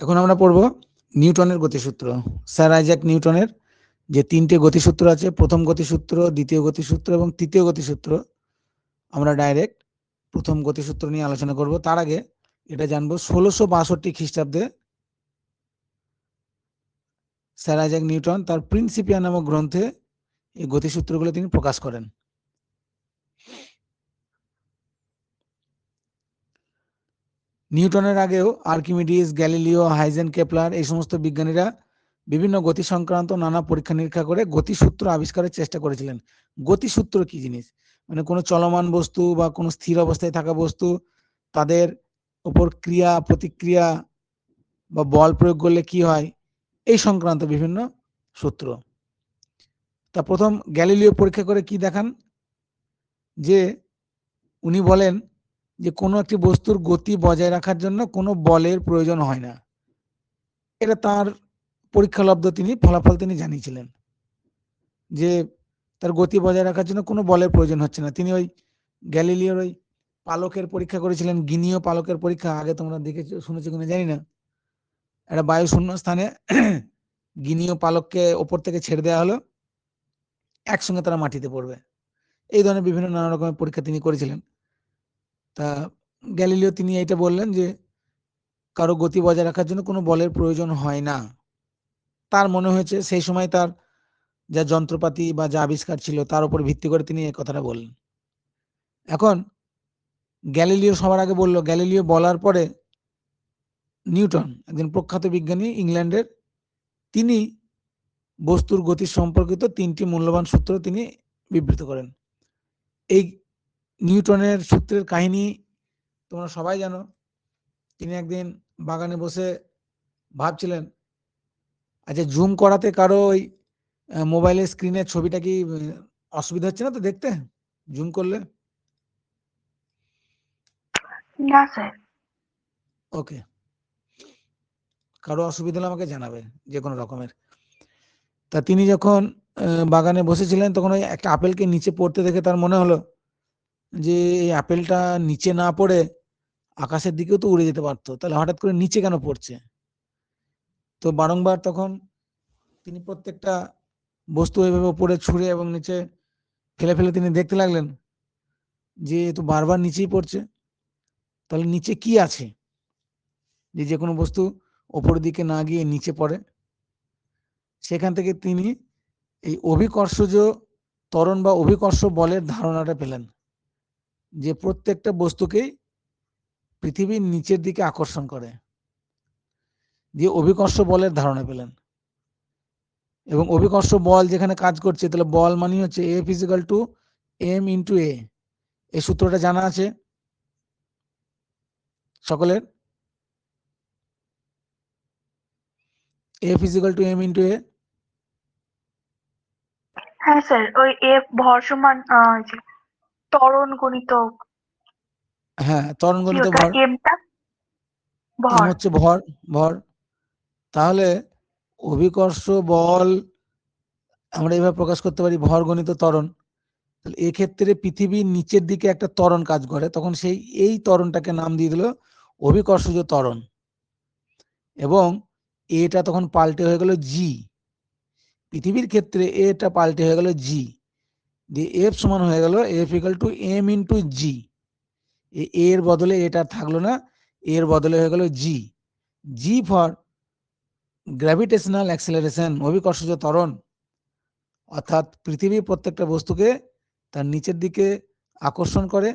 এখন আমরা পড়ব নিউটনের গতিসূত্র। স্যার আইজ্যাক নিউটনের যে তিনটে গতিসূত্র আছে, প্রথম গতিসূত্র, দ্বিতীয় গতিসূত্র এবং তৃতীয় গতিসূত্র, আমরা ডাইরেক্ট প্রথম গতিসূত্র নিয়ে আলোচনা করব। তার আগে এটা জানবো 1662 খ্রিস্টাব্দে স্যার আইজ্যাক নিউটন তার প্রিন্সিপিয়া নামক গ্রন্থে এই গতিসূত্রগুলো তিনি প্রকাশ করেন। নিউটনের আগেও আর্কিমিডিস, গ্যালিলিও, হাইজেন, কেপলার এই সমস্ত বিজ্ঞানীরা বিভিন্ন গতি সংক্রান্ত নানা পরীক্ষা নিরীক্ষা করে গতিসূত্র আবিষ্কারের চেষ্টা করেছিলেন। গতিসূত্র কি জিনিস, মানে কোনো চলমান বস্তু বা কোনো স্থির অবস্থায় থাকা বস্তু, তাদের উপর ক্রিয়া প্রতিক্রিয়া বা বল প্রয়োগ করলে কি হয়, এই সংক্রান্ত বিভিন্ন সূত্র। তা প্রথম গ্যালিলিও পরীক্ষা করে কি দেখান, যে উনি বলেন যে কোনো একটি বস্তুর গতি বজায় রাখার জন্য কোনো বলের প্রয়োজন হয় না। এটা তার পরীক্ষালব্ধ ফলাফল তিনি জানিয়েছিলেন যে তার গতি বজায় রাখার জন্য কোনো বলের প্রয়োজন হচ্ছে না। তিনি ওই গ্যালিলিওর ওই পালকের পরীক্ষা করেছিলেন, গিনীয় পালকের পরীক্ষা। আগে তোমরা দেখেছো শুনেছো কিনা জানি না, একটা বায়ু শূন্য স্থানে গিনীয় পালককে ওপর থেকে ছেড়ে দেওয়া হলো, একসঙ্গে তারা মাটিতে পড়বে। এই ধরনের বিভিন্ন নানা রকমের পরীক্ষা তিনি করেছিলেন। তা গ্যালিলিও তিনি এইটা বললেন যে কারো গতি বজায় রাখার জন্য কোনো বলের প্রয়োজন হয় না। তার মনে হয়েছে সেই সময় তার যা যন্ত্রপাতি বা যা আবিষ্কার ছিল তার উপর ভিত্তি করে তিনি এই কথাটা বললেন। এখন গ্যালিলিও সবার আগে বলল, গ্যালিলিও বলার পরে নিউটন, একজন প্রখ্যাত বিজ্ঞানী ইংল্যান্ডের, তিনি বস্তুর গতি সম্পর্কিত তিনটি মূল্যবান সূত্র তিনি বিবৃত করেন। এই নিউটনের সূত্রের কাহিনী তোমরা সবাই জানো। তিনি একদিন বাগানে বসে ভাবছিলেন, আচ্ছা জুম করাতে কারো ওই মোবাইলের স্ক্রিনের ছবিটা কি অসুবিধা হচ্ছে না তো দেখতে, জুম করলে? না স্যার। ওকে, কারো অসুবিধা হলে আমাকে জানাবে যে কোনো রকমের। তা তিনি যখন বাগানে বসেছিলেন তখন ওই একটা আপেলকে নিচে পড়তে দেখে তার মনে হলো যে এই আপেলটা নিচে না পড়ে আকাশের দিকেও তো উড়ে যেতে পারতো, তাহলে হঠাৎ করে নিচে কেন পড়ছে? তো বারংবার তখন তিনি প্রত্যেকটা বস্তু এইভাবে উপরে ছুঁড়ে এবং নিচে ফেলে ফেলে তিনি দেখতে লাগলেন যে তো বারবার নিচেই পড়ছে, তাহলে নিচে কি আছে যে কোনো বস্তু ওপরের দিকে না গিয়ে নিচে পড়ে। সেখান থেকে তিনি এই অভিকর্ষজ ত্বরণ বা অভিকর্ষ বলের ধারণাটা পেলেন, যে প্রত্যেকটা বস্তুকেই পৃথিবীর নিচের দিকে আকর্ষণ করে, দিয়ে অভিকর্ষ বলের ধারণা পেলেন। এবং অভিকর্ষ বল যেখানে কাজ করছে, তাহলে বল মানে হচ্ছে F equal to m into a. এই সূত্রটা জানা আছে সকলের? F equal to m into a. হ্যাঁ স্যার, ওই এফ ভর সমান ত্বরণ গণিত হ্যাঁ, ত্বরণ কি গণিত ওটা, ভর। এমটা এম ভর। হচ্ছে ভর, ভর। তাহলে অভিকর্ষ বল আমরা এভাবে প্রকাশ করতে পারি, ভর গণিত ত্বরণ। তাহলে এক্ষেত্রে পৃথিবীর নিচের দিকে একটা ত্বরণ কাজ করে, তখন এই ত্বরণটাকে নাম দিয়ে দিল অভিকর্ষজ ত্বরণ। এবং এটা তখন পাল্টে হয়ে গেল জি। পৃথিবীর ক্ষেত্রে এটা পাল্টে হয়ে গেল জি, দিয়ে এফ সমান হয়ে গেল F equal to m into g. এর বদলে এটা থাকলো না, এর বদলে হয়ে গেল g. G for gravitational acceleration, অভিকর্ষজ ত্বরণ। অর্থাৎ পৃথিবীর প্রত্যেকটা বস্তুকে তার নিচের দিকে আকর্ষণ করে,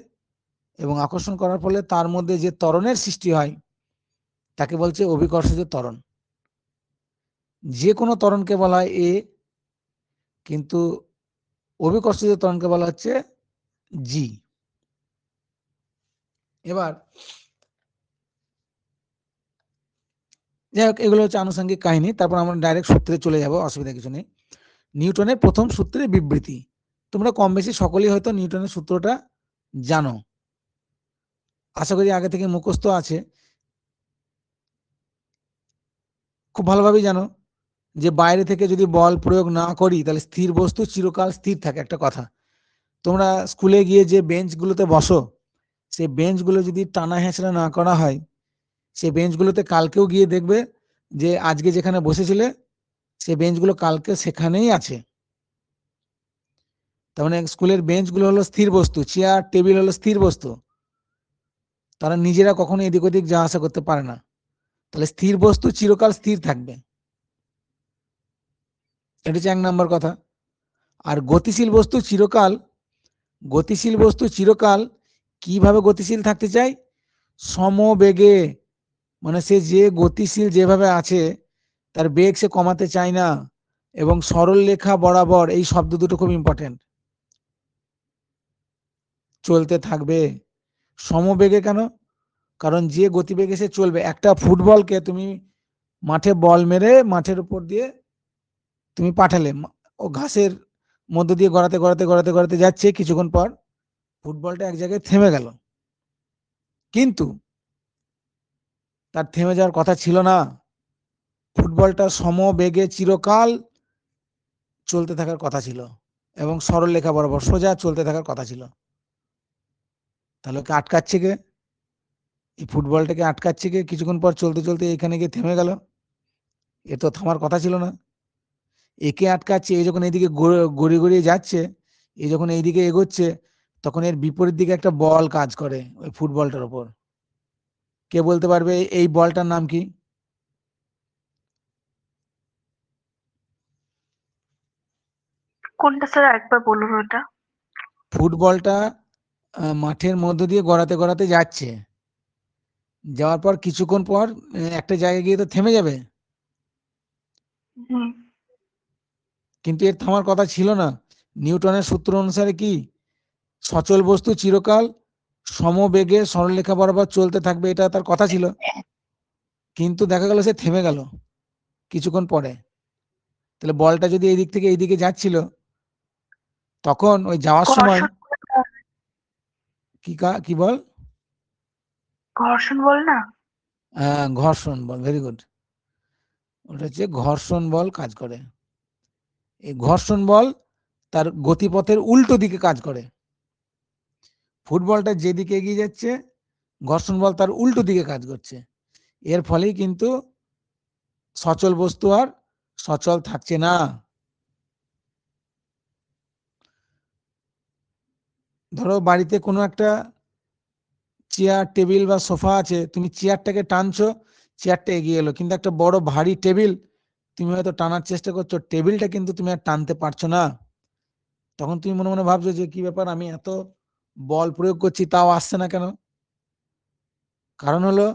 এবং আকর্ষণ করার ফলে তার মধ্যে যে ত্বরণের সৃষ্টি হয় তাকে বলছে অভিকর্ষজ ত্বরণ। যে কোনো ত্বরণকে বলা হয় এ, কিন্তু অভিকর্ষজ ত্বরণকে বলা হচ্ছে জি। এবার যাই হোক, এগুলো হচ্ছে আনুষঙ্গিক কাহিনী। তারপর আমরা ডাইরেক্ট সূত্রে চলে যাব, অসুবিধা কিছু নেই। নিউটনের প্রথম সূত্রের বিবৃতি। তোমরা কম বেশি সকলেই হয়তো নিউটনের সূত্রটা জানো, আশা করি আগে থেকে মুখস্থ আছে, খুব ভালোভাবেই জানো যে বাইরে থেকে যদি বল প্রয়োগ না করি তাহলে স্থির বস্তু চিরকাল স্থির থাকে। একটা কথা, তোমরা স্কুলে গিয়ে যে বেঞ্চগুলোতে বসো, সেই বেঞ্চগুলো যদি টানা হেঁচড়া না করা হয়, সেই বেঞ্চগুলোতে কালকেও গিয়ে দেখবে যে আজকে যেখানে বসেছিলে সেই বেঞ্চগুলো কালকে সেখানেই আছে। তার মানে স্কুলের বেঞ্চগুলো হলো স্থির বস্তু, চেয়ার টেবিল হলো স্থির বস্তু, তারা নিজেরা কখনো এদিক ওদিক যাওয়া আসা করতে পারে না। তাহলে স্থির বস্তু চিরকাল স্থির থাকবে, এটা হচ্ছে 1 নম্বর কথা। আর গতিশীল বস্তু চিরকাল কিভাবে গতিশীল থাকতে চায়? সমবেগে, মানে সে যে গতিশীল যেভাবে আছে তার বেগ সে কমাতে চায় না। এবং সরল রেখা বরাবর, এই শব্দ দুটো খুব ইম্পর্টেন্ট, চলতে থাকবে। সমবেগে কেন? কারণ যে গতিবেগে সে চলবে, একটা ফুটবলকে তুমি মাঠে বল মেরে মাঠের উপর দিয়ে তুমি পাঠালে, ও ঘাসের মধ্য দিয়ে গড়াতে গড়াতে গড়াতে গড়াতে যাচ্ছে, কিছুক্ষণ পর ফুটবলটা এক জায়গায় থেমে গেল, কিন্তু তার থেমে যাওয়ার কথা ছিল না। ফুটবলটা সমবেগে চিরকাল চলতে থাকার কথা ছিল এবং সরল রেখা বরাবর সোজা চলতে থাকার কথা ছিল। তাহলে ওকে আটকাচ্ছে কে? এই ফুটবলটাকে আটকাচ্ছে কে? কিছুক্ষণ পর চলতে চলতে এখানে গিয়ে থেমে গেল, এ তো থামার কথা ছিল না। একে আটকাচ্ছে, এই যখন এইদিকে গড়িয়ে গড়িয়ে যাচ্ছে, এই যখন এইদিকে এগোচ্ছে, তখন এর বিপরীত দিকে একটা বল কাজ করে ওই ফুটবলটার উপর। কে বলতে পারবে এই বলটার নাম কি? কোনটা স্যার, একবার বলুন ওটা। ফুটবলটা মাঠের মধ্য দিয়ে গড়াতে গড়াতে যাচ্ছে, যাওয়ার পর কিছুক্ষণ পর একটা জায়গায় গিয়ে তো থেমে যাবে, হুম। কিন্তু এর থামার কথা ছিল না। নিউটনের সূত্র অনুসারে কি, সচল বস্তু চিরকাল সমবেগে সরলরেখা বরাবর চলতে থাকবে, এটা তার কথা ছিল। কিন্তু দেখা গেল সে থেমে গেল কিছুক্ষণ পরে। তাহলে বলটা যদি এই দিক থেকে এই দিকে যাচ্ছিল, তখন ওই যাওয়ার সময় ঘর্ষণ বল না? কি বল? ঘর্ষণ বল না? ঘর্ষণ বল, ভেরি গুড। ওটা হচ্ছে ঘর্ষণ বল কাজ করে। এই ঘর্ষণ বল তার গতিপথের উল্টো দিকে কাজ করে। ফুটবলটা যেদিকে এগিয়ে যাচ্ছে, ঘর্ষণ বল তার উল্টো দিকে কাজ করছে। এর ফলেই কিন্তু সচল বস্তু আর সচল থাকছে না। ধরো বাড়িতে কোনো একটা চেয়ার টেবিল বা সোফা আছে, তুমি চেয়ারটাকে টানছো, চেয়ারটা এগিয়ে এলো, কিন্তু একটা বড় ভারী টেবিল তুমি হয়তো টানার চেষ্টা করছো, টেবিলটা কিন্তু তুমি আর টানতে পারছো না। তখন তুমি মনে মনে ভাবছো যে কি ব্যাপার, আমি এত বল প্রয়োগ করছি তাও আসছে না কেন? কারণ হলো,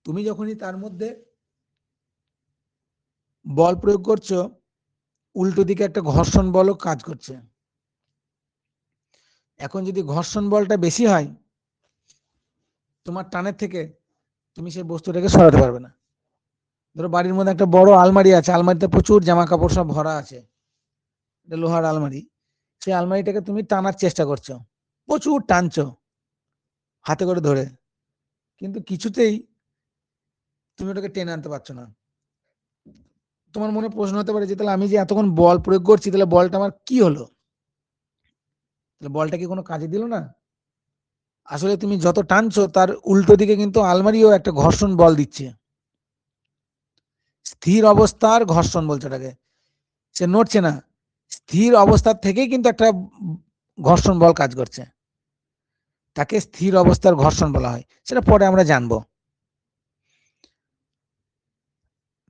তুমি যখনই তার মধ্যে বল প্রয়োগ করছো, উল্টো দিকে একটা ঘর্ষণ বলও কাজ করছে। এখন যদি ঘর্ষণ বলটা বেশি হয় তোমার টানের থেকে, তুমি সেই বস্তুটাকে সরাতে পারবে না। ধরো বাড়ির মধ্যে একটা বড় আলমারি আছে, আলমারিতে প্রচুর জামা কাপড় সব ভরা আছে, এটা লোহার আলমারি। সেই আলমারিটাকে তুমি টানার চেষ্টা করছো, প্রচুর টানছো হাতে করে ধরে, কিন্তু কিছুতেই তুমি ওটাকে টেনে আনতে পারছো না। তোমার মনে প্রশ্ন হতে পারে যে তাহলে আমি যে এতক্ষণ বল প্রয়োগ করছি, তাহলে বলটা আমার কি হলো? তাহলে বলটা কি কোনো কাজে দিল না? আসলে তুমি যত টানছো তার উল্টো দিকে কিন্তু আলমারিও একটা ঘর্ষণ বল দিচ্ছে। স্থির অবস্থার ঘর্ষণ বলছে ওটাকে, সে নড়ছে না, স্থির অবস্থার থেকেই কিন্তু একটা ঘর্ষণ বল কাজ করছে, তাকে স্থির অবস্থার ঘর্ষণ বলা হয়, সেটা পরে আমরা জানবো।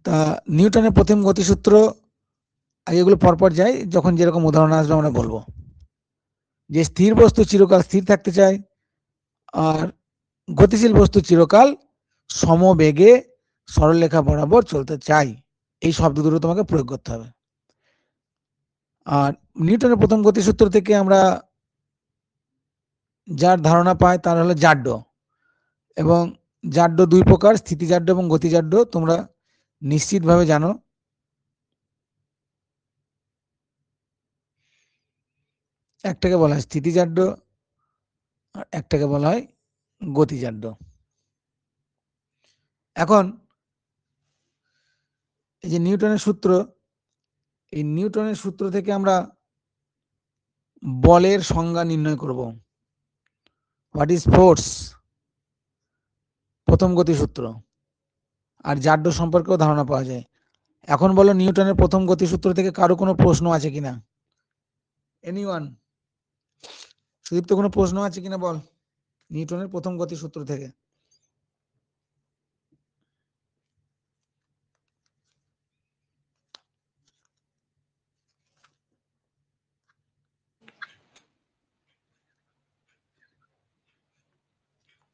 তা নিউটনের প্রথম গতিসূত্র, আগে এগুলো পরপর যাই, যখন যেরকম উদাহরণ আসবে আমরা বলবো। যে স্থির বস্তু চিরকাল স্থির থাকতে চায়, আর গতিশীল বস্তু চিরকাল সমবেগে সরলরেখা বরাবর চলতে চায়, এই শব্দ দুটো তোমাকে প্রয়োগ করতে হবে। আর নিউটনের প্রথম গতিসূত্র থেকে আমরা যার ধারণা পাই তার হলো জাড্য। এবং জাড্য দুই প্রকার, স্থিতিজাড্য এবং গতিজাড্য, তোমরা নিশ্চিতভাবে জানো। একটাকে বলা হয় স্থিতিজাড্য, আর একটাকে বলা হয় গতিজাড্য। এখন এই যে নিউটনের সূত্র, এই নিউটনের সূত্র থেকে আমরা বলের সংজ্ঞা নির্ণয় করব। What is force? প্রথম গতিসূত্র। আর জাড্য সম্পর্কেও ধারণা পাওয়া যায়। এখন বলো নিউটনের প্রথম গতিসূত্র থেকে কারো কোনো প্রশ্ন আছে কিনা? এনিওয়ান? সুদীপ্ত, কোনো প্রশ্ন আছে কিনা বল, নিউটনের প্রথম গতিসূত্র থেকে?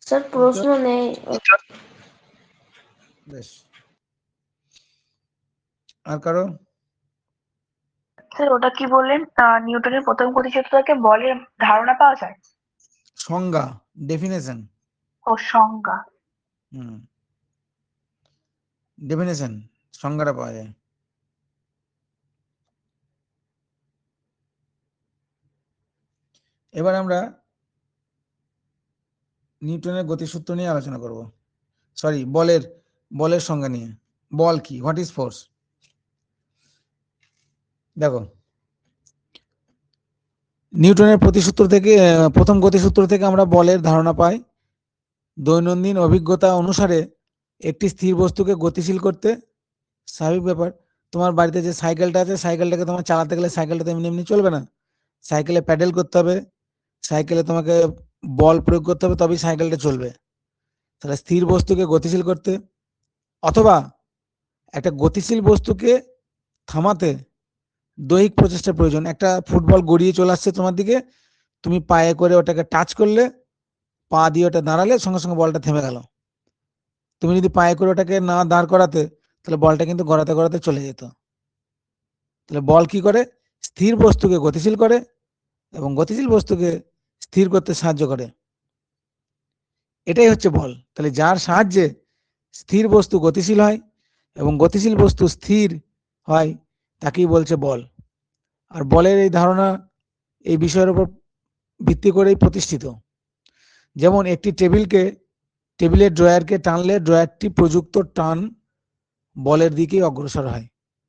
স্যার প্রশ্ন নেই। বেশ, আর কারো? স্যার ওটা কি বললেন, নিউটনের প্রথম গতিসূত্র থেকে বলের ধারণা পাওয়া যায়? সংজ্ঞা, ডেফিনেশন। ও সংজ্ঞা। ডেফিনেশন, সংজ্ঞাটা পাওয়া যায়। এবার আমরা নিউটনের গতিসূত্র নিয়ে আলোচনা করব, সরি বলের সংজ্ঞা নিয়ে। বল কি, হোয়াট ইজ ফোর্স? দেখো, নিউটনের প্রথম গতিসূত্র থেকে আমরা বলের ধারণা পাই। দৈনন্দিন অভিজ্ঞতা অনুসারে একটি স্থির বস্তুকে গতিশীল করতে, স্বাভাবিক ব্যাপার, তোমার বাড়িতে যে সাইকেলটা আছে, সাইকেলটাকে তোমার চালাতে গেলে সাইকেলটা তো এমনি এমনি চলবে না, সাইকেলে প্যাডেল করতে হবে, সাইকেলে তোমাকে বল প্রয়োগ করতে হবে, তবেই সাইকেলটা চলবে। তাহলে স্থির বস্তুকে গতিশীল করতে অথবা একটা গতিশীল বস্তুকে থামাতে দৈহিক প্রচেষ্টার প্রয়োজন। একটা ফুটবল গড়িয়ে চলে আসছে তোমার দিকে, তুমি পায়ে করে ওটাকে টাচ করলে, পা দিয়ে ওটা দাঁড়ালে, সঙ্গে সঙ্গে বলটা থেমে গেল। তুমি যদি পায়ে করে ওটাকে না দাঁড় করাতে, তাহলে বলটা কিন্তু গড়াতে গড়াতে চলে যেত। তাহলে বল কি করে? স্থির বস্তুকে গতিশীল করে এবং গতিশীল বস্তুকে স্থির করতে সাহায্য করে। এটাই হচ্ছে বল। তাহলে যার সাহায্যে স্থির বস্তু গতিশীল হয় এবং গতিশীল বস্তু স্থির হয়, তাকেই বলছে বল। আর বলের এই ধারণা এই বিষয়ের উপর ভিত্তি করেই প্রতিষ্ঠিত। যেমন একটি টেবিলের ড্রয়ারকে টানলে ড্রয়ারটি প্রযুক্ত টান বলের দিকেই অগ্রসর হয়।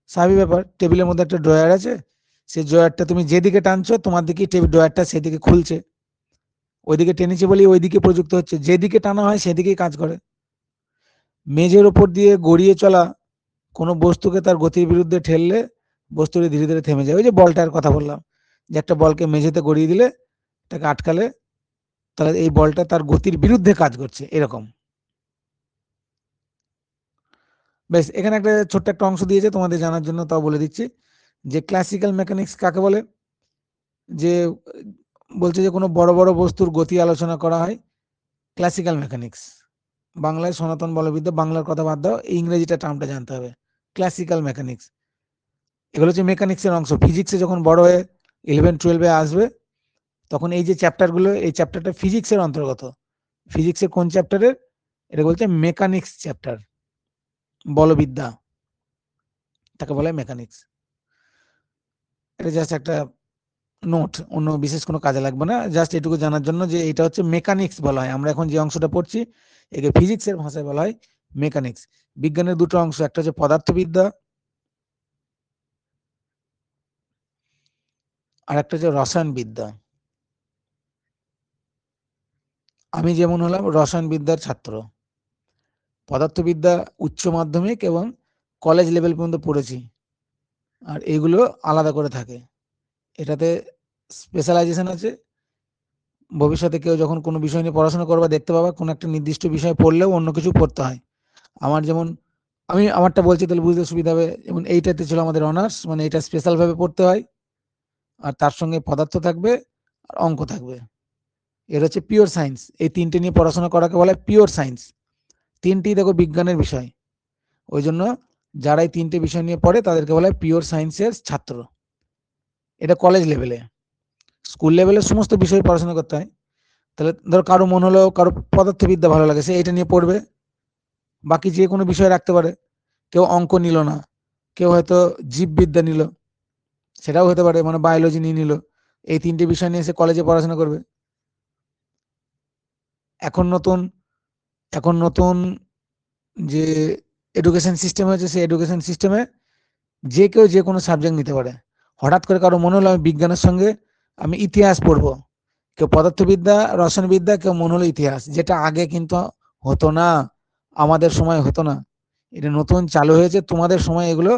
স্বাভাবিক ব্যাপার, টেবিলের মধ্যে একটা ড্রয়ার আছে, সেই ড্রয়ারটা তুমি যেদিকে টানছো তোমার দিকেই ড্রয়ারটা সেদিকে খুলছে, ওইদিকে টেনেছে বলেই ওইদিকে প্রযুক্ত হচ্ছে, যেদিকে টানা হয় সেদিকেই কাজ করে। মেঝের ওপর দিয়ে গড়িয়ে চলা কোনো বস্তুকে তার গতির বিরুদ্ধে ঠেললে বস্তুটি ধীরে ধীরে থেমে যায়। ওই যে বলটার কথা বললাম, যে একটা বলকে মেঝেতে গড়িয়ে দিলে, তাকে আটকালে, তাহলে এই বলটা তার গতির বিরুদ্ধে কাজ করছে, এরকম। বেশ, এখানে একটা ছোট্ট একটা অংশ দিয়েছে তোমাদের জানার জন্য, তাও বলে দিচ্ছি যে ক্লাসিক্যাল মেকানিক্স কাকে বলে। যে বলছে যে কোনো বড় বড় বস্তুর গতি আলোচনা করা হয়, ক্লাসিক্যাল মেকানিক্স। বাংলায় সনাতন বলবিদ্যা, বাংলার কথা বাদ দাও, ইংরেজিটা টার্মটা জানতে হবে, ক্লাসিক্যাল মেকানিক্স। এগুলো হচ্ছে মেকানিক্সের অংশ। ফিজিক্সে যখন বড় হয়ে 11-12-এ আসবে, তখন এই যে চ্যাপ্টারগুলো, এই চ্যাপ্টারটা ফিজিক্সের অন্তর্গত। ফিজিক্সের কোন চ্যাপ্টারের? এটা বলছে মেকানিক্স চ্যাপ্টার, বলবিদ্যা, তাকে বলে মেকানিক্স। এটা জাস্ট একটা নোট, অন্য বিশেষ কোনো কাজে লাগবে না, জাস্ট এটুকু জানার জন্য যে এটা হচ্ছে মেকানিক্স বলা হয়। আমরা এখন যে অংশটা পড়ছি একে ফিজিক্সের ভাষায় বলা হয় মেকানিক্স। বিজ্ঞানের দুটো অংশ, একটা হচ্ছে পদার্থবিদ্যা আর একটা হচ্ছে রসায়নবিদ্যা। আমি যেমন হলাম রসায়নবিদ্যার ছাত্র, পদার্থবিদ্যা উচ্চ মাধ্যমিক এবং কলেজ লেভেল পর্যন্ত পড়েছি, আর এগুলো আলাদা করে থাকে, এটাতে স্পেশালাইজেশন আছে। ভবিষ্যতে কেউ যখন কোনো বিষয় নিয়ে পড়াশোনা করবে দেখতে পাবা কোনো একটা নির্দিষ্ট বিষয় পড়লেও অন্য কিছু পড়তে হয়। আমার যেমন, আমি আমারটা বলছি তাহলে বুঝতে সুবিধা হবে। যেমন এইটাতে ছিল আমাদের অনার্স, মানে এটা স্পেশাল ভাবে পড়তে হয়, আর তার সঙ্গে পদার্থ থাকবে আর অঙ্ক থাকবে। এর হচ্ছে পিওর সায়েন্স। এই তিনটে নিয়ে পড়াশোনা করাকে বলা হয় পিওর সায়েন্স। তিনটি দেখো বিজ্ঞানের বিষয়, ওই জন্য যারা এই তিনটে বিষয় নিয়ে পড়ে তাদেরকে বলা হয় পিওর সায়েন্সের ছাত্র। এটা কলেজ লেভেলে। স্কুল লেভেলে সমস্ত বিষয়ে পড়াশোনা করতে হয়। তাহলে ধরো কারো মন হলো কারো পদার্থবিদ্যা ভালো লাগে, সে এটা নিয়ে পড়বে, বাকি যে কোনো বিষয় রাখতে পারে। কেউ অঙ্ক নিল না, কেউ হয়তো জীববিদ্যা নিল, সেটাও হতে পারে, মানে বায়োলজি নিয়ে নিল। এই তিনটে বিষয় নিয়ে সে কলেজে পড়াশোনা করবে। এখন নতুন যে এডুকেশন সিস্টেম হয়েছে, সেই এডুকেশন সিস্টেমে যে কেউ যে কোনো সাবজেক্ট নিতে পারে। হঠাৎ করে কারো মনে হলো আমি বিজ্ঞানের সঙ্গে আমি ইতিহাস পড়বো, কেউ পদার্থবিদ্যা, রসায়নবিদ্যা, কেউ মনে হলো ইতিহাস, যেটা আগে কিন্তু হতো না, আমাদের সময় হতো না। এটা নতুন চালু হয়েছে, তোমাদের সময় এগুলো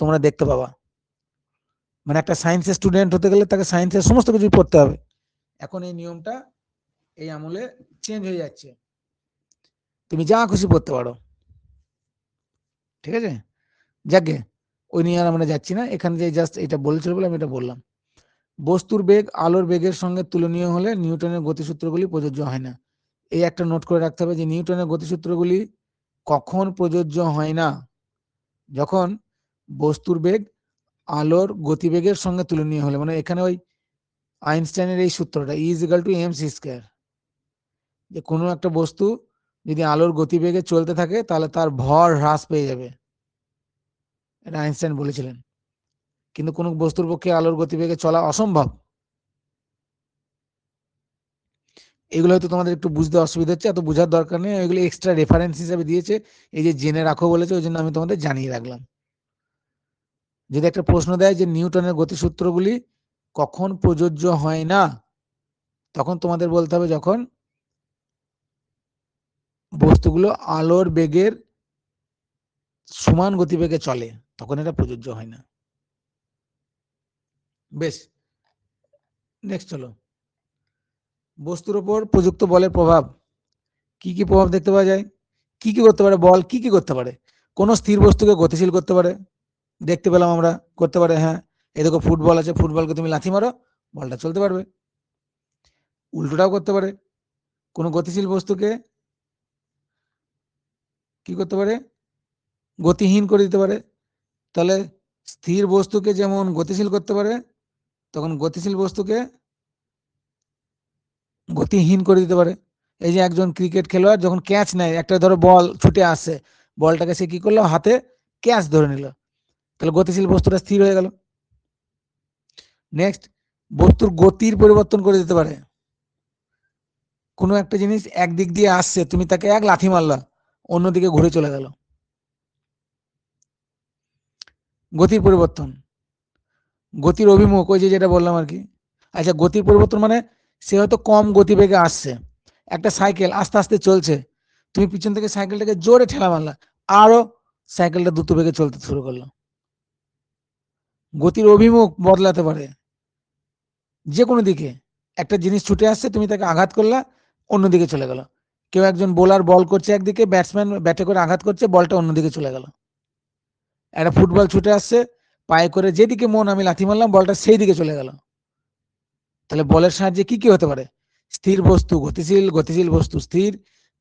তোমরা দেখতে পাবা। মানে একটা সায়েন্সের স্টুডেন্ট হতে গেলে তাকে সায়েন্সের সমস্ত কিছু পড়তে হবে। এখন এই নিয়মটা এই আমলে চেঞ্জ হয়ে যাচ্ছে, তুমি যা খুশি পড়তে পারো। ঠিক আছে, যাকে ওই নিয়ে আর আমরা যাচ্ছি না, এখানে যে জাস্ট এটা বলেছিল বলে আমি এটা বললাম। বস্তুর বেগ আলোর বেগের সঙ্গে তুলনীয় হলে নিউটনের গতিসূত্রগুলি প্রযোজ্য হয় না। এই একটা নোট করে রাখতে হবে যে নিউটনের গতিসূত্রগুলি কখন প্রযোজ্য হয় না, যখন বস্তুর বেগ আলোর গতিবেগের সঙ্গে তুলনীয় হলে। মানে এখানে ওই আইনস্টাইনের এই সূত্রটা E=mc², যে কোনো একটা বস্তু যদি আলোর গতিবেগে চলতে থাকে তাহলে তার ভর হ্রাস পেয়ে যাবে, এটা আইনস্টাইন বলেছিলেন। কিন্তু কোনো বস্তুর পক্ষে আলোর গতিবেগে চলা অসম্ভব। এগুলো হয়তো তোমাদের একটু বুঝতে অসুবিধা হচ্ছে, এত বোঝার দরকার নেই, এগুলো এক্সট্রা রেফারেন্স হিসেবে দিয়েছে, এই যে জেনে রাখো বলেছে ওই জন্য আমি তোমাদের জানিয়ে রাখলাম। যদি একটা প্রশ্ন দেয় যে নিউটনের গতিসূত্রগুলি কখন প্রযোজ্য হয় না, তখন তোমাদের বলতে হবে যখন বস্তুগুলো আলোর বেগের সমান গতিবেগে চলে, তখন এটা প্রযোজ্য হয় না। বেশ, নেক্সট চলো। বস্তুর উপর প্রযুক্ত বলের প্রভাব, কি কি প্রভাব দেখতে পাওয়া যায়, কি কি করতে পারে বল, কি কি করতে পারে। কোন স্থির বস্তুকে গতিশীল করতে পারে, দেখতে পেলাম আমরা, করতে পারে। হ্যাঁ, এই দেখো ফুটবল আছে, ফুটবলকে তুমি লাথি মারো, বলটা চলতে পারবে। উল্টোটাও করতে পারে, কোন গতিশীল বস্তুকে কি করতে পারে, গতিহীন করে দিতে পারে। তাহলে স্থির বস্তুকে যেমন গতিশীল করতে পারে, তখন গতিশীল বস্তুকে গতিহীন করে দিতে পারে। এই যে একজন ক্রিকেট খেলোয়াড় যখন ক্যাচ নেয়, একটা ধরো বল ছুটে আসছে, বলটাকে সে কি করলো, হাতে ক্যাচ ধরে নিল, তাহলে গতিশীল বস্তুটা স্থির হয়ে গেল। নেক্সট, বস্তুর গতির পরিবর্তন করে দিতে পারে। কোনো একটা জিনিস একদিক দিয়ে আসছে, তুমি তাকে এক লাথি মারলা, অন্যদিকে ঘুরে চলে গেল, গতির পরিবর্তন। গতির অভিমুখ, ওই যে যেটা বললাম আর কি। আচ্ছা, গতির পরিবর্তন মানে সে হয়তো কম গতিবেগে আসছে, একটা সাইকেল আস্তে আস্তে চলছে, তুমি পিছন থেকে সাইকেলটাকে জোরে ঠেলা মারলা, আরো সাইকেলটা দ্রুত বেগে চলতে শুরু করলো। গতির অভিমুখ বদলাতে পারে, যে কোনো দিকে একটা জিনিস ছুটে আসছে, তুমি তাকে আঘাত করলা, অন্যদিকে চলে গেল। কেউ একজন বোলার বল করছে একদিকে, ব্যাটসম্যান ব্যাটে করে আঘাত করছে, বলটা অন্যদিকে চলে গেল। একটা ফুটবল ছুটে আসছে, পায়ে করে যেদিকে মন আমি লাথি মারলাম, বলটা সেই দিকে চলে গেল। তাহলে বলের সাহায্যে কি কি হতে পারে, স্থির বস্তু গতিশীল, গতিশীল বস্তু স্থির,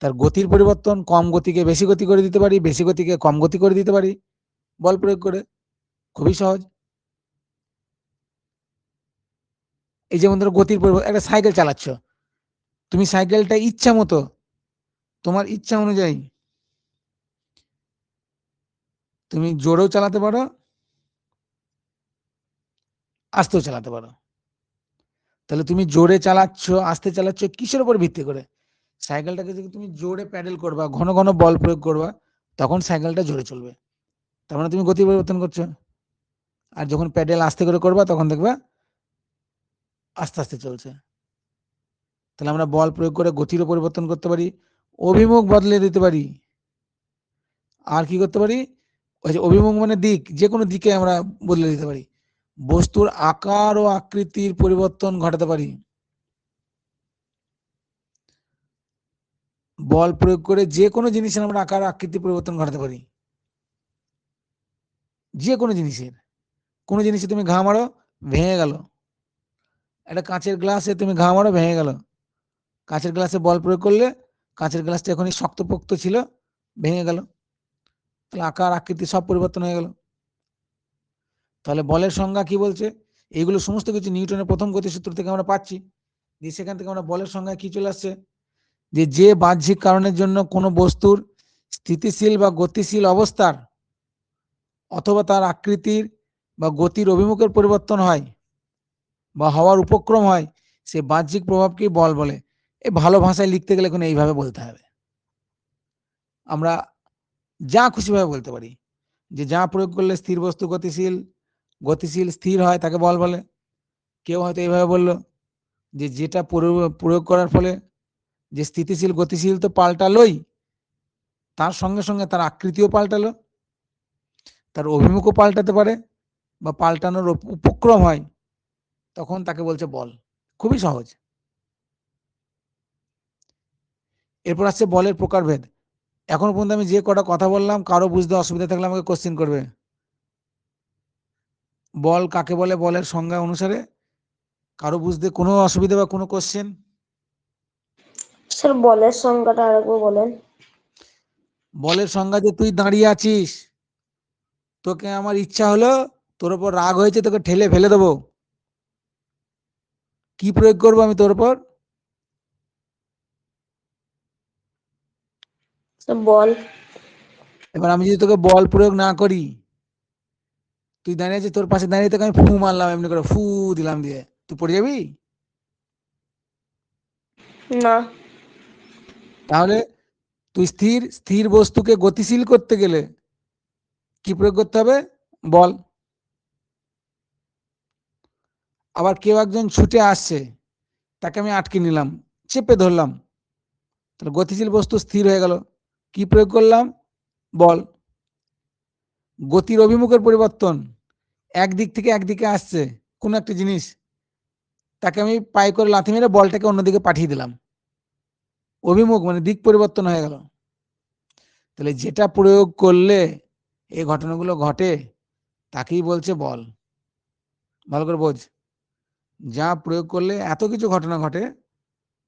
তার গতির পরিবর্তন, কম গতিকে বেশি গতি করে দিতে পারি, বেশি গতিকে কম গতি করে দিতে পারি বল প্রয়োগ করে, খুবই সহজ। এই যেমন ধরো গতির পরিবর্তন, একটা সাইকেল চালাচ্ছ, তুমি সাইকেলটা ইচ্ছা মতো তোমার ইচ্ছা অনুযায়ী তুমি জোরেও চালাতে পারো, আস্তেও চালাতে পারো। তাহলে তুমি জোরে চালাচ্ছ, আস্তে চালাচ্ছ, কিসের উপর ভিত্তি করে, সাইকেলটাকে যদি তুমি জোরে প্যাডেল করবা, ঘন ঘন বল প্রয়োগ করবা, তখন সাইকেলটা জোরে চলবে, তার মানে তুমি গতি পরিবর্তন করছো। আর যখন প্যাডেল আস্তে করে করবা, তখন দেখবা আস্তে আস্তে চলছে। তাহলে আমরা বল প্রয়োগ করে গতিরও পরিবর্তন করতে পারি, অভিমুখ বদলে দিতে পারি, আর কি করতে পারি, ওই যে অভিমুখ মানে দিক, যে কোনো দিকে আমরা বদলে দিতে পারি। বস্তুর আকার ও আকৃতির পরিবর্তন ঘটাতে পারি, বল প্রয়োগ করে যে কোনো জিনিসের আমরা আকার আকৃতি পরিবর্তন ঘটাতে পারি, যে কোনো জিনিসের। কোনো জিনিসে তুমি ঘা মারো, ভেঙে গেল, একটা কাঁচের গ্লাসে তুমি ঘা মারো, ভেঙে গেল, কাঁচের গ্লাসে বল প্রয়োগ করলে কাঁচের গ্লাসটা এখনই শক্তপোক্ত ছিল, ভেঙে গেল, তাহলে আকার আকৃতি সব পরিবর্তন হয়ে গেল। তাহলে বলের সংজ্ঞা কি বলছে, এইগুলো সমস্ত কিছু নিউটনের প্রথম গতিসূত্র থেকে আমরা পাচ্ছি। সেখান থেকে আমরা বলের সংজ্ঞা কি চলে আসছে, যে বাহ্যিক কারণের জন্য কোনো বস্তুর স্থিতিশীল বা গতিশীল অবস্থার অথবা তার আকৃতির বা গতির অভিমুখের পরিবর্তন হয় বা হওয়ার উপক্রম হয়, সে বাহ্যিক প্রভাবকেই বল বলে। এই ভালো ভাষায় লিখতে গেলে কোনো এইভাবে বলতে হবে, আমরা যা খুশিভাবে বলতে পারি, যে যা প্রয়োগ করলে স্থির বস্তু গতিশীল, গতিশীল স্থির হয় তাকে বল বলে। কেউ হয়তো এইভাবে বললো যে যেটা প্রয়োগ করার ফলে যে স্থিতিশীল গতিশীল তো পাল্টালোই, তার সঙ্গে সঙ্গে তার আকৃতিও পাল্টালো, তার অভিমুখও পাল্টাতে পারে বা পাল্টানোর উপক্রম হয়, তখন তাকে বলছে বল। খুবই সহজ। এরপর আসছে বলের প্রকারভেদ। এখনো পর্যন্ত আমি যে কটা কথা বললাম, কারো বুঝতে অসুবিধা থাকলে আমাকে কোশ্চেন করবে। বল কাকে বলে বলের সংজ্ঞা অনুসারে কারো বুঝতে কোনো অসুবিধা বা কোনো কোশ্চেন? স্যার বলের সংজ্ঞাটা আরেকবার বলেন। বলের সংজ্ঞা যে তুই দাঁড়িয়ে আছিস, তোকে আমার ইচ্ছা হলো, তোর উপর রাগ হয়েছে, তোকে ঠেলে ফেলে দেবো, কি প্রয়োগ করবো আমি তোর উপর? স্যার বল। এবার আমি যদি তোকে বল প্রয়োগ না করি, তুই দাঁড়িয়ে আছিস, তোর পাশে দাঁড়িয়ে তোকে আমি ফু মারলাম, এমনি করে ফু দিলাম, দিয়ে তুই পড়ে যাবি? না। তাহলে তুই স্থির স্থির বস্তুকে গতিশীল করতে গেলে কি প্রয়োগ করতে হবে? বল। আবার কেউ একজন ছুটে আসছে, তাকে আমি আটকে নিলাম, চেপে ধরলাম, তাহলে গতিশীল বস্তু স্থির হয়ে গেল, কি প্রয়োগ করলাম? বল। গতির অভিমুখের পরিবর্তন, একদিক থেকে একদিকে আসছে কোনো একটা জিনিস, তাকে আমি পায়ে করে লাথি মেরে বলটাকে অন্যদিকে পাঠিয়ে দিলাম, অভিমুখ মানে দিক পরিবর্তন হয়ে গেল। তাহলে যেটা প্রয়োগ করলে এই ঘটনাগুলো ঘটে তাকেই বলছে বল। ভালো করে বোঝ, যা প্রয়োগ করলে এত কিছু ঘটনা ঘটে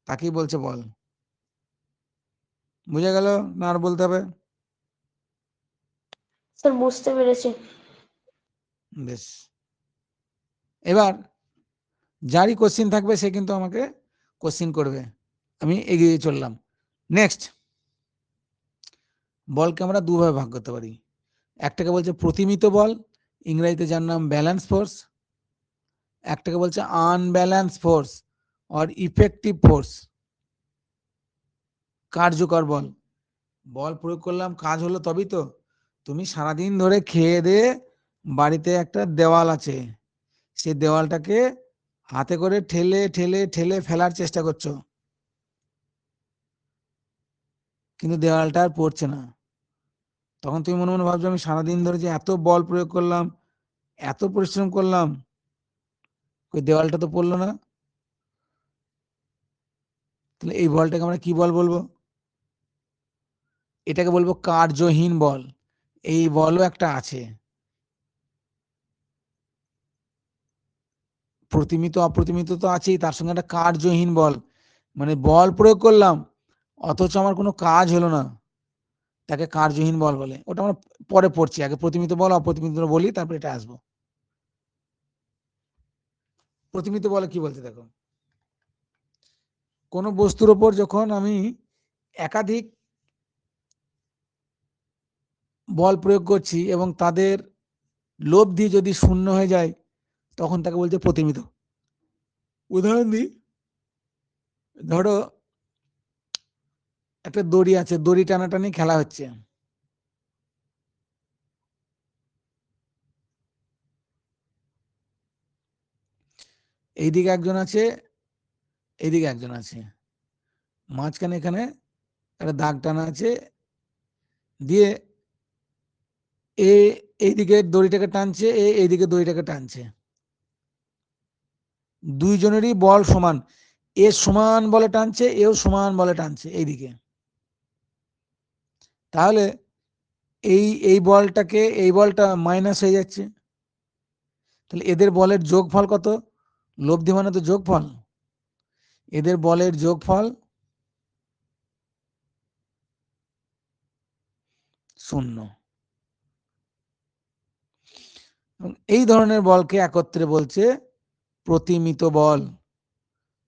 তাকেই বলছে বল। বুঝা গেল না আর বলতে হবে? স্যার বুঝতে পেরেছি। বেশ, এবার যারই কোশ্চিন থাকবে সে কিন্তু আমাকে কোশ্চিন করবে, আমি এগিয়ে চললাম। নেক্সট, বলকে আমরা দুভাবে ভাগ করতে পারি। একটাকে বলছে প্রতিমিত বল, ইংরেজিতে যার নাম ব্যালেন্স ফোর্স। একটাকে বলছে unbalance force or effective force, কার্যকর বল। বল প্রয়োগ করলাম, কাজ হলো তবেই তো। তুমি সারাদিন ধরে খেয়ে দিয়ে বাড়িতে একটা দেওয়াল আছে, সেই দেওয়ালটাকে হাতে করে ঠেলে ঠেলে ঠেলে ফেলার চেষ্টা করছো, কিন্তু দেওয়ালটা আর পড়ছে না। তখন তুমি মনে মনে ভাবছো আমি সারাদিন ধরে যে এত বল প্রয়োগ করলাম, এত পরিশ্রম করলাম, ওই দেওয়ালটা তো পড়লো না। তাহলে এই বলটাকে আমরা কি বল বলবো? এটাকে বলবো কার্যহীন বল। এই বলও একটা আছে, প্রতিমিত অপ্রতিমিত তো আছেই, তার সঙ্গে একটা কার্যহীন বল, মানে বল প্রয়োগ করলাম অথচ আমার কোনো কাজ হলো না, তাকে কার্যহীন বল বলে। ওটা আমরা পরে পড়ছি, আগে প্রতিমিত বল অপ্রতিমিত বলি, তারপর এটা আসবো। প্রতিমিত বলে কি বলতে দেখো, কোনো বস্তুর ওপর যখন আমি একাধিক বল প্রয়োগ করছি এবং তাদের লব্ধি যদি শূন্য হয়ে যায়, তখন তাকে বলছে প্রতিমিত। উদাহরণ দিই, ধরো একটা দড়ি আছে, দড়ি টানাটানি খেলা হচ্ছে, এইদিকে একজন আছে, এইদিকে একজন আছে, মাঝখানে এখানে একটা দাগ টানা আছে, দিয়ে এ এইদিকে দড়িটাকে টানছে, এ এইদিকে দড়িটাকে টানছে, দুইজনেরই বল সমান, এ সমান বলে টানছে, এও সমান বলে টানছে এইদিকে। তাহলে এই এই বলটাকে, এই বলটা মাইনাস হয়ে যাচ্ছে, তাহলে এদের বলের যোগফল কত? লব্ধি মানে তো যোগফল, এদের বলের যোগফল 0। এই ধরনের বলকে একত্রে বলছে প্রতিমিত বল।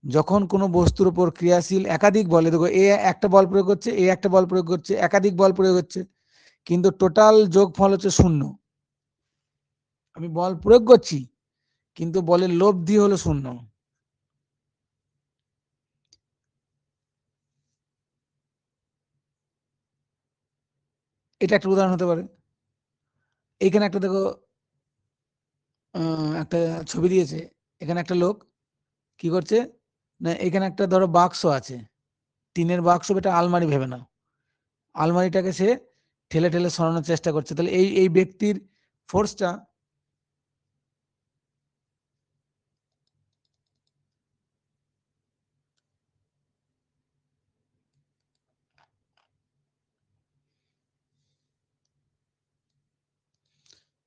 যখন কোনো বস্তুর উপর ক্রিয়াশীল একাধিক বলে, দেখো এ একটা বল প্রয়োগ করছে, এ একটা বল প্রয়োগ করছে, একাধিক বল প্রয়োগ হচ্ছে, কিন্তু টোটাল যোগফল হচ্ছে 0। আমি বল প্রয়োগ করছি কিন্তু বলের লব্ধি হলো 0। এটা একটা উদাহরণ হতে পারে। এইখানে একটা দেখো, একটা ছবি দিয়েছে, এখানে একটা লোক কি করছে না, এখানে একটা ধরো বাক্স আছে, টিনের বাক্স, এটা আলমারি ভেবে নাও, আলমারিটাকে সে ঠেলে ঠেলে সরানোর চেষ্টা করছে। তাহলে এই এই ব্যক্তির ফোর্সটা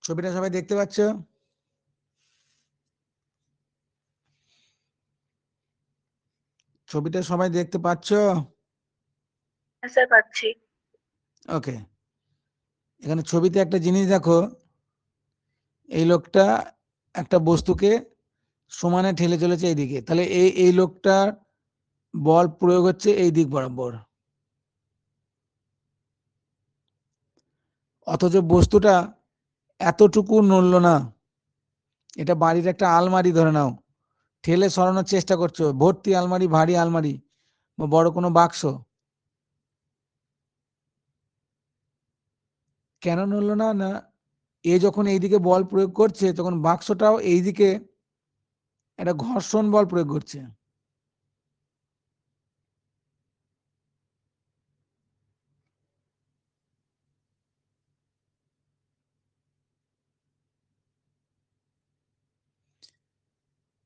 ছবিটা সবাই দেখতে পাচ্ছ? ছবিটা সবাই দেখতে পাচ্ছ? হ্যাঁ স্যার পাচ্ছি। ওকে, এখানে ছবিতে একটা জিনিস দেখো, এই লোকটা একটা বস্তুকে সমানে ঠেলে চলেছে এইদিকে, তাহলে এই এই লোকটার বল প্রয়োগ হচ্ছে এই দিক বরাবর, অথচ বস্তুটা এতটুকু নড়লো না। এটা বাড়ির একটা আলমারি ধরে নাও, ঠেলে সরানোর চেষ্টা করছো, ভর্তি আলমারি, ভারী আলমারি বা বড় কোনো বাক্স, কেন নড়লো না? না, এ যখন এইদিকে বল প্রয়োগ করছে তখন বাক্সটাও এইদিকে একটা ঘর্ষণ বল প্রয়োগ করছে।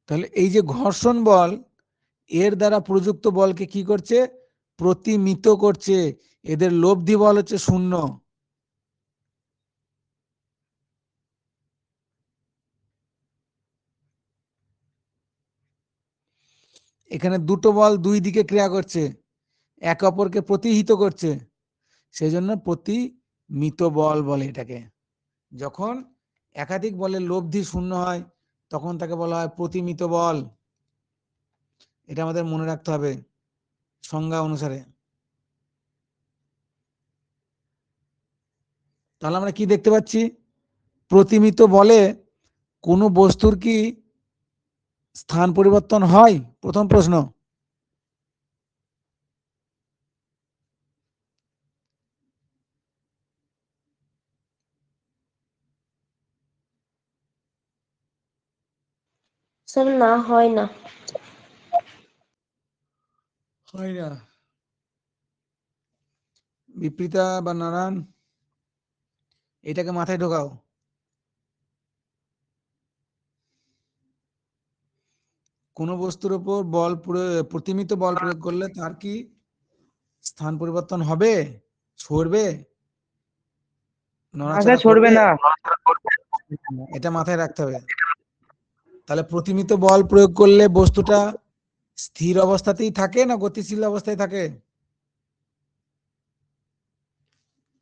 তাহলে এই যে ঘর্ষণ বল, এর দ্বারা প্রযুক্ত বলকে কি করছে? প্রতিমিত করছে। এদের লব্ধি বল হচ্ছে 0। এখানে দুটো বল দুই দিকে ক্রিয়া করছে, একে অপরকে প্রতিহিত করছে, সেই জন্য প্রতিমিত বল বলে এটাকে। যখন একাধিক বলের লব্ধি 0 হয় তখন তাকে বলা হয় প্রতিমিত বল। এটা আমাদের মনে রাখতে হবে সংজ্ঞা অনুসারে। তাহলে আমরা কি দেখতে পাচ্ছি? প্রতিমিত বলে কোনো বস্তুর কি স্থান পরিবর্তন হয়? প্রথম প্রশ্ন। স্যার না, হয় না। হয় না। বিপ্রীতা বা নারায়ণ, এটাকে মাথায় ঢোকাও। কোন বস্তুর উপর বল প্রতিমিত বল প্রয়োগ করলে তার কি স্থান পরিবর্তন হবে? সরবে? নড়াচড়া ছড়বে করবে? না। এটা মাথায় রাখতে হবে। তাহলে প্রতিমিত বল প্রয়োগ করলে বস্তুটা স্থির অবস্থাতেই থাকে না গতিশীল অবস্থায় থাকে?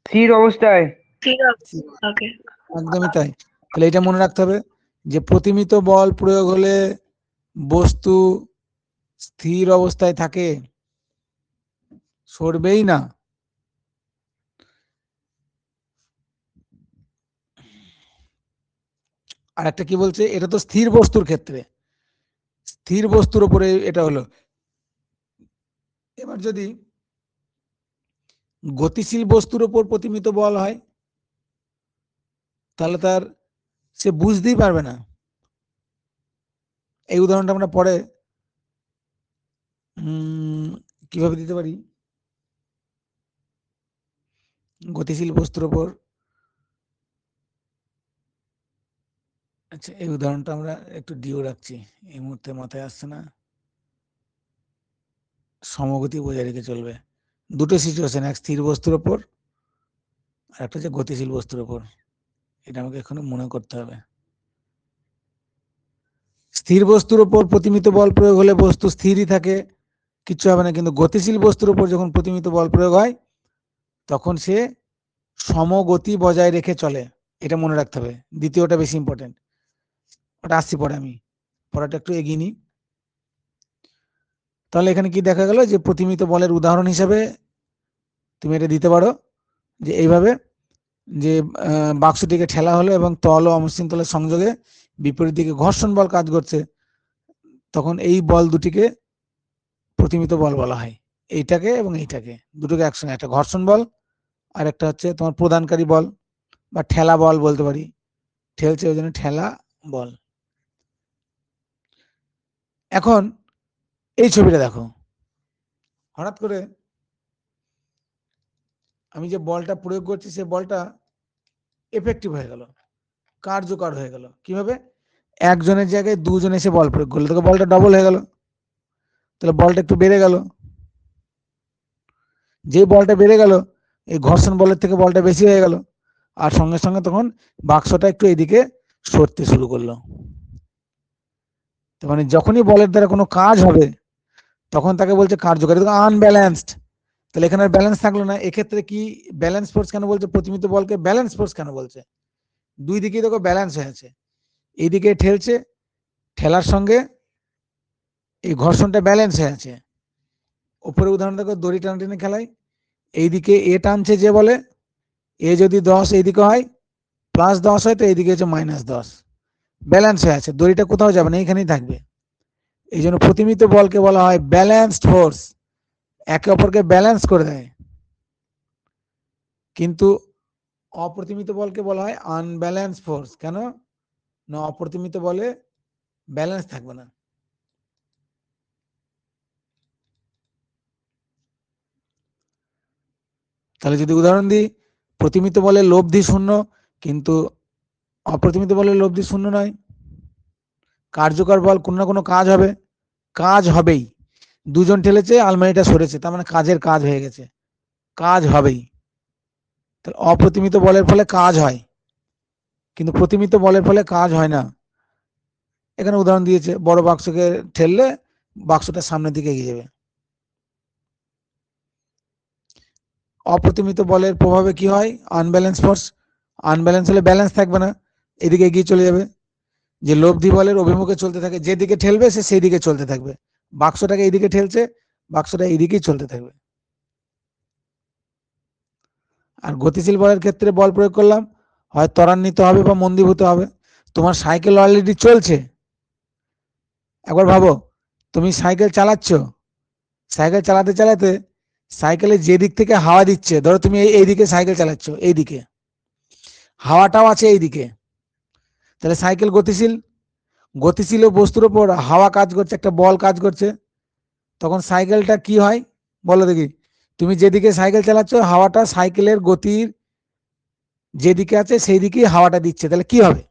স্থির অবস্থায়। ঠিক আছে। ওকে। একদমই তাই। তাহলে এটা মনে রাখতে হবে যে প্রতিমিত বল প্রয়োগ হলে বস্তু স্থির অবস্থায় থাকে, সরবেই না। আর একটা কি বলছে, এটা তো স্থির বস্তুর ক্ষেত্রে, স্থির বস্তুর উপরে এটা হলো। এবার যদি গতিশীল বস্তুর উপর প্রতিমিত বল হয় তাহলে তার সে বুঝতেই পারবে না। এই উদাহরণটা আমরা পরে কিভাবে দিতে পারি? গতিশীল বস্তুর উপর, আচ্ছা এই উদাহরণটা আমরা একটু ডিও রাখছি, এই মুহূর্তে মাথায় আসছে না। সমগতি বজায় রেখে চলবে। দুটো সিচুয়েশন, এক স্থির বস্তুর উপর আর একটা হচ্ছে গতিশীল বস্তুর উপর। এটা আমাকে এখন মনে করতে হবে। স্থির বস্তুর উপর প্রতিমিত বল প্রয়োগ হলে বস্তু স্থিরই থাকে, কিচ্ছু হবে না। কিন্তু গতিশীল বস্তুর উপর যখন প্রতিমিত বল প্রয়োগ হয় তখন সে সমগতি বজায় রেখে চলে। এটা মনে রাখতে হবে। দ্বিতীয়টা বেশি ইম্পর্টেন্ট, ওটা আসছি পরে। আমি পড়াটা একটু এগিয়ে নিই। তাহলে এখানে কি দেখা গেল যে প্রতিমিত বলের উদাহরণ হিসেবে তুমি এটা দিতে পারো যে এইভাবে, যে বাক্সটিকে ঠেলা হলো এবং তল ও অমসৃণ তলের সংযোগে বিপরীত দিকে ঘর্ষণ বল কাজ করছে, তখন এই বল দুটিকে প্রতিমিত বল বলা হয়। এইটাকে এবং এইটাকে দুটোকে একসঙ্গে, একটা ঘর্ষণ বল আর একটা হচ্ছে তোমার প্রদানকারী বল বা ঠেলা বল বলতে পারি। ঠেলছে ওই জন্য ঠেলা বল। এখন এই ছবিটা দেখো, হঠাৎ করে আমি যে বলটা প্রয়োগ করছি সে বলটা এফেক্টিভ হয়ে গেল, কার্যকর হয়ে গেল। কিভাবে? একজনের জায়গায় দুজন এসে বল প্রয়োগ করলো, তোকে বলটা ডবল হয়ে গেল, তাহলে বলটা একটু বেড়ে গেল। যে বলটা বেড়ে গেল, এই ঘর্ষণ বলের থেকে বলটা বেশি হয়ে গেল, আর সঙ্গে সঙ্গে তখন বাক্সটা একটু এদিকে সরতে শুরু করলো। মানে যখনই বলের দ্বারা কোনো কাজ হবে তখন তাকে বলছে কার্যকারী। আনব্যালেন্সড, তাহলে এখানে ব্যালেন্স থাকলো না। এক্ষেত্রে কি ব্যালেন্স ফোর্স কেন বলছে? প্রতিমিত বলকে ব্যালেন্স ফোর্স কেন বলছে? দুই দিকেই দেখো ব্যালেন্স হয়ে আছে, এইদিকে ঠেলছে, ঠেলার সঙ্গে এই ঘর্ষণটা ব্যালেন্স হয়ে আছে। উপরে উদাহরণ দেখো, দড়ি টানাটানি খেলায় এইদিকে এ টানছে যে বলে, এ যদি 10 এইদিকে হয় +10 হয়, তো এইদিকে হচ্ছে -10, ব্যালেন্স হয়ে আছে, দড়িটা কোথাও যাবে না, এইখানেই থাকবে। এই জন্য প্রতিমিত বলকে বলা হয় ব্যালেন্সড ফোর্স, একে অপরকে ব্যালেন্স করে দেয়। কিন্তু অপ্রতিমিত বলকে বলা হয় আনব্যালেন্স ফোর্স। কেন না? অপ্রতিমিত বলে ব্যালেন্স থাকবে না। তাহলে যদি উদাহরণ দিই, প্রতিমিত বলে লব্ধি 0, কিন্তু অপ্রতিমিত বলে লব্ধি 0 নয়। কার্যকর বল কোনো না কোনো কাজ হবে, কাজ হবেই। দুজন ঠেলেছে, আলমারিটা সরেছে, তার মানে কাজের কাজ হয়ে গেছে, কাজ হবেই। তাহলে অপ্রতিমিত বলের ফলে কাজ হয়, কিন্তু প্রতিমিত বলের ফলে কাজ হয় না। এখানে উদাহরণ দিয়েছে, বড় বাক্সকে ঠেললে বাক্সটা সামনের দিকে এগিয়ে যাবে। অপ্রতিমিত বলের প্রভাবে কি হয়? আনব্যালেন্স ফোর্স, আনব্যালেন্স হলে ব্যালেন্স থাকবে না, এদিকে এগিয়ে চলে যাবে। যে লব্ধি বলের অভিমুখে চলতে থাকে, যেদিকে ঠেলবে সে সেই দিকে চলতে থাকবে। বাক্সটাকে এইদিকে ঠেলছে, বাক্সটা এইদিকেই চলতে থাকবে। আর গতিশীল বলের ক্ষেত্রে বল প্রয়োগ করলাম, হয় ত্বরান্বিত হবে বা মন্দীভূত হবে। তোমার সাইকেল অলরেডি চলছে, একবার ভাবো, তুমি সাইকেল চালাচ্ছ, সাইকেল চালাতে চালাতে সাইকেলে যে দিক থেকে হাওয়া দিচ্ছে, ধরো তুমি এইদিকে সাইকেল চালাচ্ছ, এইদিকে হাওয়াটাও আছে এইদিকে, তাহলে সাইকেল গতিশীল। গতিশীল বস্তুর উপর হাওয়া কাজ করছে, একটা বল কাজ করছে, তখন সাইকেলটা কি হয় বলো দেখি? তুমি যেদিকে সাইকেল চালাচ্ছ, হাওয়াটা সাইকেলের গতির যেদিকে আছে সেই দিকেই হাওয়াটা দিচ্ছে, তাহলে কি হবে?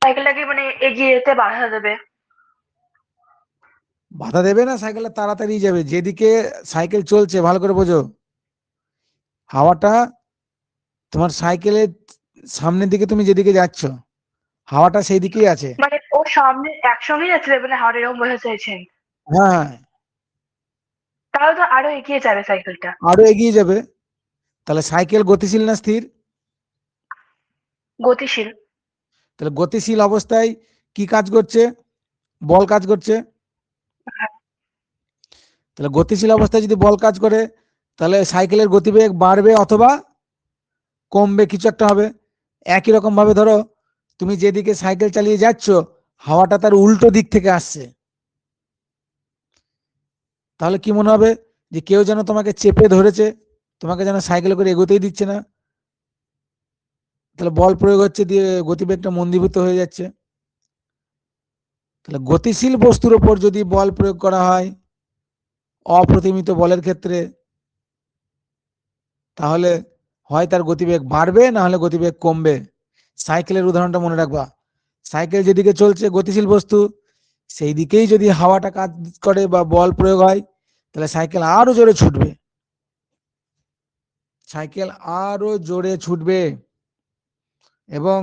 সাইকেলটাকে মানে এগিয়ে যেতে বাধা দেবে। বাধা দেবে না, সাইকেলটা তাড়াতাড়ি যাবে। যেদিকে সাইকেল চলছে, ভালো করে বোঝো, হাওয়াটা তোমার সাইকেলের সামনের দিকে, তুমি যেদিকে যাচ্ছ হাওয়াটা সেই দিকেই আছে। মানে ও সামনে একসঙ্গেই যাচ্ছে, মানে হাওড় এরকম বোঝাতে চাইছেন? হ্যাঁ, তাহলে তো আরো এগিয়ে যাবে সাইকেলটা। আরো এগিয়ে যাবে। তাহলে সাইকেল গতিশীল না স্থির? গতিশীল। তাহলে গতিশীল অবস্থায় কি কাজ করছে? বল কাজ করছে। তাহলে গতিশীল অবস্থায় যদি বল কাজ করে, তাহলে সাইকেলের গতিবেগ বাড়বে অথবা কমবে, কিছু একটা হবে। একই রকম ভাবে ধরো, তুমি যেদিকে সাইকেল চালিয়ে যাচ্ছ হাওয়াটা তার উল্টো দিক থেকে আসছে, তাহলে কি মনে হবে? যে কেউ যেন তোমাকে চেপে ধরেছে, তোমাকে যেন সাইকেল করে এগোতেই দিচ্ছে না। তাহলে বল প্রয়োগ হচ্ছে, দিয়ে গতিবেগটা মন্দীভূত হয়ে যাচ্ছে। তাহলে গতিশীল বস্তুর উপর যদি বল প্রয়োগ করা হয় অপ্রতিমিত বলের ক্ষেত্রে, তাহলে হয় তার গতিবেগ বাড়বে, না হলে গতিবেগ কমবে। সাইকেলের উদাহরণটা মনে রাখবা, সাইকেল যেদিকে চলছে গতিশীল বস্তু, সেই দিকেই যদি হাওয়াটা কাজ করে বা বল প্রয়োগ হয়, তাহলে সাইকেল আরো জোরে ছুটবে, সাইকেল আরো জোরে ছুটবে এবং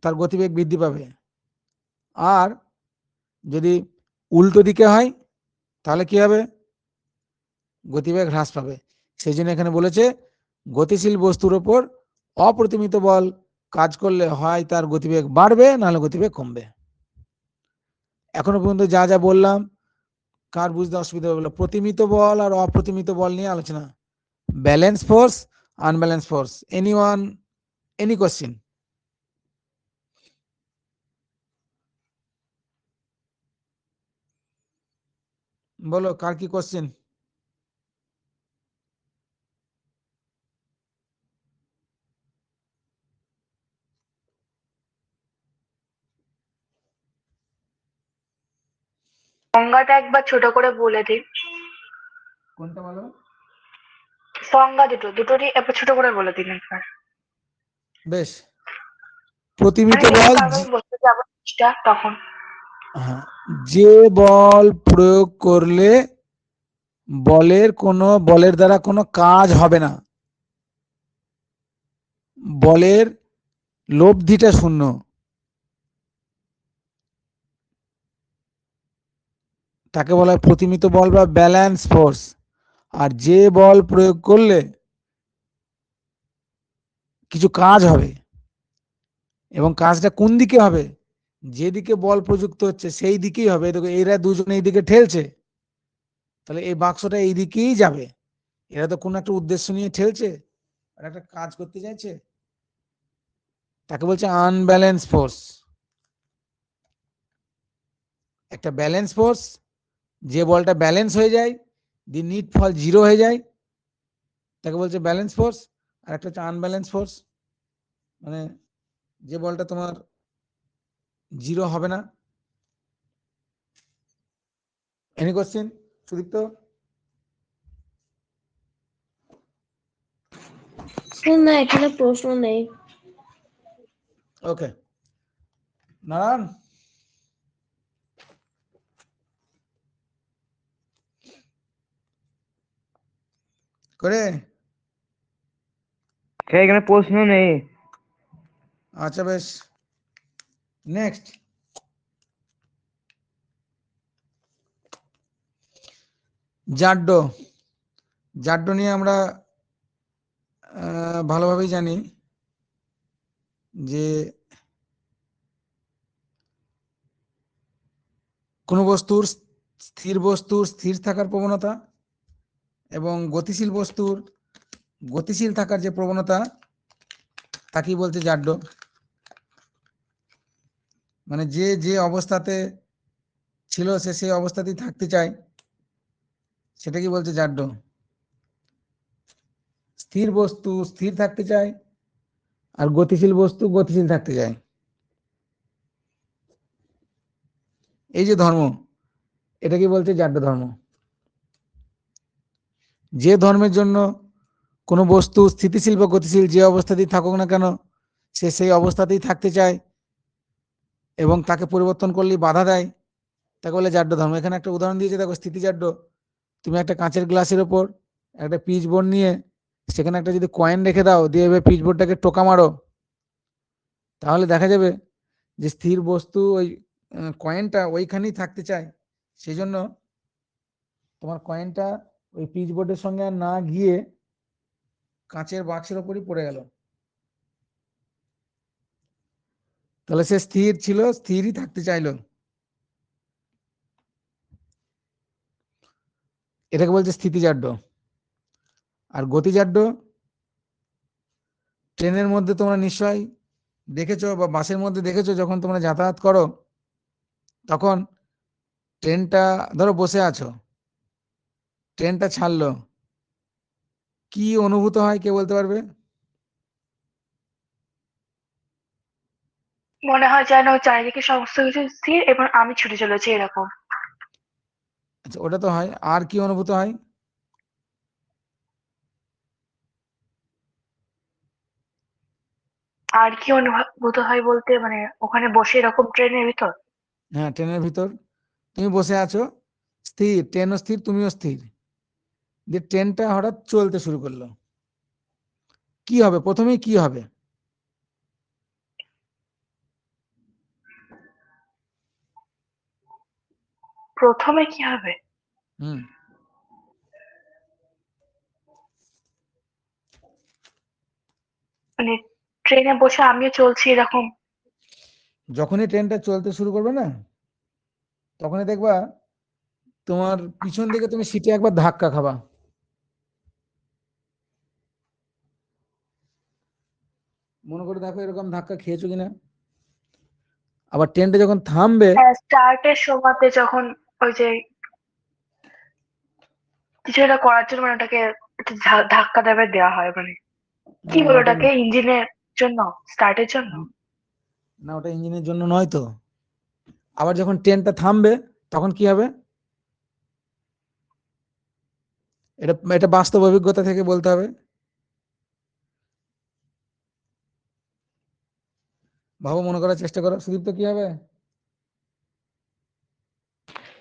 তার গতিবেগ বৃদ্ধি পাবে। আর যদি উল্টো দিকে হয় তাহলে কি হবে? গতিবেগ হ্রাস পাবে। সেই জন্য এখানে বলেছে গতিশীল বস্তুর উপর অপ্রতিমিত বল কাজ করলে হয় তার গতিবেগ বাড়বে, নাহলে গতিবেগ কমবে। এখনো পর্যন্ত যা যা বললাম, কার বুঝতে অসুবিধা হলো? প্রতিমিত বল আর অপ্রতিমিত বল নিয়ে আলোচনা, balance force, unbalance force. Anyone, any question? বলো, কার কি কোশ্চেন? সংজ্ঞাটা একবার ছোট করে বলে দিন। কোনটা বলো? সংজ্ঞা দুটোরই একবার ছোট করে বলে দিন একবার। বেশ। প্রতিমিত মানে বল, আমি বলতে যাবো তখন। হ্যাঁ, যে বল প্রয়োগ করলে বলের দ্বারা কোনো কাজ হবে না, বলের লব্ধিটা শূন্য, তাকে বলা হয় প্রতিমিত বল বা ব্যালেন্স ফোর্স। আর যে বল প্রয়োগ করলে কিছু কাজ হবে, এবং কাজটা কোন দিকে হবে, যেদিকে বল প্রযুক্ত হচ্ছে সেই দিকেই হবে। দেখো এরা দুজনে এই দিকে ঠেলছে, তাহলে এই বাক্সটা এই দিকেই যাবে। এরা তো কোনো একটা উদ্দেশ্য নিয়ে ঠেলছে আর একটা কাজ করতে চাইছে, তাকে বলছে আনব্যালেন্স ফোর্স। একটা ব্যালেন্স ফোর্স, যে বলটা ব্যালেন্স হয়ে যায়, দি নিট ফল জিরো হয়ে যায়, তাকে বলছে ব্যালেন্স ফোর্স। আর একটা হচ্ছে আনব্যালেন্স ফোর্স, মানে যে বলটা তোমার জিরো হবে না। Any question Sudipta? না, এখানে প্রশ্ন নেই। ওকে নারায়ণ, করে স্যার এখানে প্রশ্ন নেই। আচ্ছা বেশ। নেক্সট, জাড্ডো। জাড্ডো নিয়ে আমরা ভালোভাবেই জানি যে কোনো বস্তুর, স্থির বস্তুর স্থির থাকার প্রবণতা এবং গতিশীল বস্তুর গতিশীল থাকার যে প্রবণতা, তাকেই বলছে জাড্ডো। মানে যে যে অবস্থাতে ছিল সে সেই অবস্থাতেই থাকতে চায়, সেটাকে বলছে জাড্ডো। স্থির বস্তু স্থির থাকতে চায় আর গতিশীল বস্তু গতিশীল থাকতে চায়। এই যে ধর্ম, এটাকে বলছে জাড্য ধর্ম। যে ধর্মের জন্য কোনো বস্তু স্থিতিশীল বা গতিশীল যে অবস্থাতেই থাকুক না কেন, সে সেই অবস্থাতেই থাকতে চায় এবং তাকে পরিবর্তন করলেই বাধা দেয়, তাকে বলে জাড্য ধর্ম। এখানে একটা উদাহরণ দিয়েছে, দেখো স্থিতিজাড্য। তুমি একটা কাঁচের গ্লাসের ওপর একটা পিচ বোর্ড নিয়ে সেখানে একটা যদি কয়েন রেখে দাও, দিয়ে এবার পিচ বোর্ডটাকে টোকা মারো, তাহলে দেখা যাবে যে স্থির বস্তু ওই কয়েনটা ওইখানেই থাকতে চায়। সেই জন্য তোমার কয়েনটা ওই পিচ বোর্ডের সঙ্গে আর না গিয়ে কাঁচের বাক্সের ওপরই পড়ে গেল। তাহলে সে স্থির ছিল, স্থিরই থাকতে চাইলো। এটাকে বলছে স্থিতিজাড্য। আর গতিজাড্য, ট্রেনের মধ্যে তোমরা নিশ্চয়ই দেখেছো বা বাসের মধ্যে দেখেছো, যখন তোমরা যাতায়াত করো তখন ট্রেনটা ধরো বসে আছো, ট্রেনটা ছাড়লো, কি অনুভূত হয় কে বলতে পারবে? মনে হয় যেন চারিদিকে সমস্ত কিছু স্থির এবং আমি ছুটে চলেছি এরকম। আচ্ছা ওটা তো হয়, আর কি অনুভূত হয়? আর কি অনুভূত হয় বলতে মানে ওখানে বসে এরকম ট্রেনের ভিতর। হ্যাঁ, ট্রেনের ভিতর তুমি বসে আছো, স্থির, ট্রেনও স্থির, তুমিও স্থির, দিয়ে ট্রেনটা হঠাৎ চলতে শুরু করলো, কি হবে প্রথমেই, কি হবে? প্রথমে কি হবে? হুম, মানে ট্রেনে বসে আমিও চলছি এরকম। যখনই ট্রেনটা চলতে শুরু করবে না, তখনই দেখবা তোমার পিছন দিকে তুমি সিটে একবার ধাক্কা খাবা। মনে করে দেখো এরকম ধাক্কা খেয়েছো কিনা। আবার ট্রেনটা যখন থামবে, হ্যাঁ, স্টার্টের সময়তে যখন ওই যে কিছু একটা করার জন্য মানে ওটাকে একটু ধাক্কা দেওয়া হয় মানে কি বলে ওটা ওটাকে, ইঞ্জিনের জন্য, স্টার্টের জন্য। না, ওটা ইঞ্জিনের জন্য নয় তো। আবার যখন ট্রেনটা থামবে তখন কি হবে? এটা এটা বাস্তব অভিজ্ঞতা থেকে বলতে হবে। ভাবো, মনে করার চেষ্টা করো। সুদীপ্ত, কি হবে?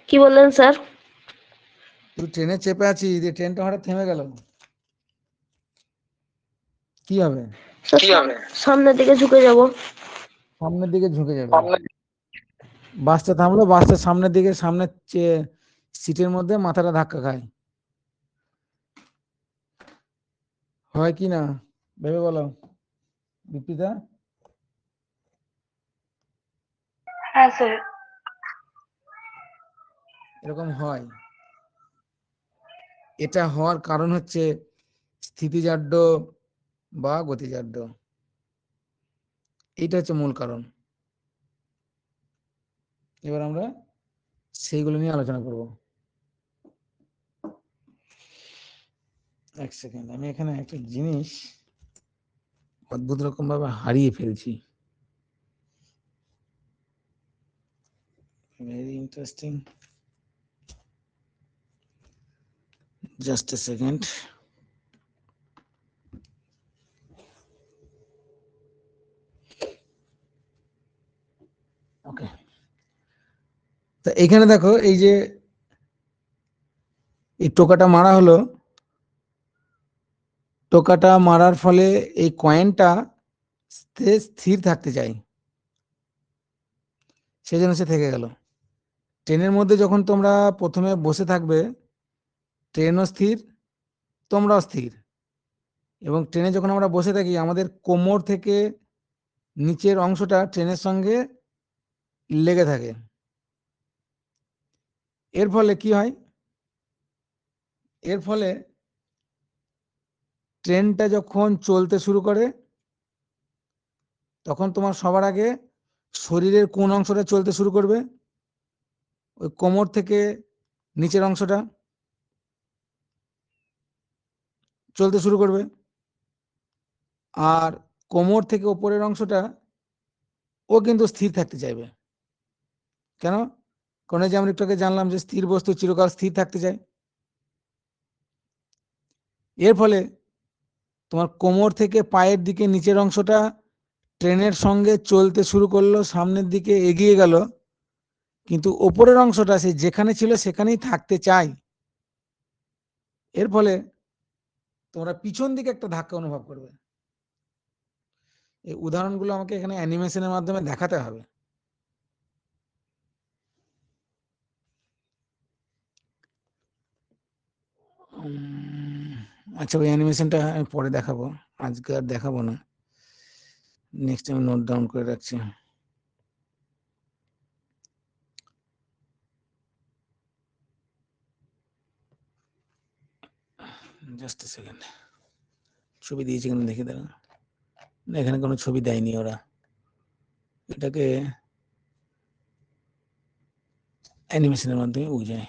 কি বললেন স্যার? তুই ট্রেনে চেপে আছিস, যে ট্রেনটা হঠাৎ থেমে গেল, কি হবে? স্যার, সামনের দিকে ঝুঁকে যাব। সামনের দিকে ঝুঁকে যাবে। বাসটা থামলো, বাসটা সামনের দিকে, সামনের সিটের মধ্যে মাথাটা ধাক্কা খায়, হয় কি না ভেবে বলো দীপিতা। হ্যাঁ স্যার। এরকম হয়। এটা হওয়ার কারণ হচ্ছে স্থিতিজাড্য বা গতিজাড্য, এইটা হচ্ছে মূল কারণ। এবার আমরা সেইগুলো নিয়ে আলোচনা করব। এক সেকেন্ড, আমি এখানে একটা জিনিস অদ্ভুত রকম ভাবে হারিয়ে ফেলছি। Very interesting, just a second. ওকে, তো এখানে দেখো, এই যে এই টোকাটা মারা হলো, টোকাটা মারার ফলে এই কয়েনটা স্থির থাকতে চাই, সেজন্য সে থেকে গেল। ট্রেনের মধ্যে যখন তোমরা প্রথমে বসে থাকবে, ট্রেনও স্থির, তোমরাও স্থির। এবং ট্রেনে যখন আমরা বসে থাকি, আমাদের কোমর থেকে নিচের অংশটা ট্রেনের সঙ্গে লেগে থাকে। এর ফলে কি হয়? এর ফলে ট্রেনটা যখন চলতে শুরু করে, তখন তোমার সবার আগে শরীরের কোন অংশটা চলতে শুরু করবে? ওই কোমর থেকে নিচের অংশটা চলতে শুরু করবে, আর কোমর থেকে ওপরের অংশটা ও কিন্তু স্থির থাকতে চাইবে। কেন? কারণ এই যে আমরা একটু আগে জানলাম যে স্থির বস্তু চিরকাল স্থির থাকতে চায়। এর ফলে তোমার কোমর থেকে পায়ের দিকে নিচের অংশটা ট্রেনের সঙ্গে চলতে শুরু করলো, সামনের দিকে এগিয়ে গেল, কিন্তু ওপরের অংশটা সে যেখানে ছিল সেখানেই থাকতে চায়। এর ফলে তোমরা পিছন দিকে একটা ধাক্কা অনুভব করবে। এই উদাহরণগুলো আমাকে এখানে অ্যানিমেশনের মাধ্যমে দেখাতে হবে। আচ্ছা, ওই অ্যানিমেশনটা আমি পরে দেখাবো, আজকে আর দেখাবো না। নেক্সট আমি নোট ডাউন করে রাখছি। জাস্ট এ সেকেন্ড, ছবি দিয়েছি কিনা দেখে দেন। এখানে কোনো ছবি দেয়নি ওরা, এটাকে অ্যানিমেশনের মাধ্যমে বোঝায়।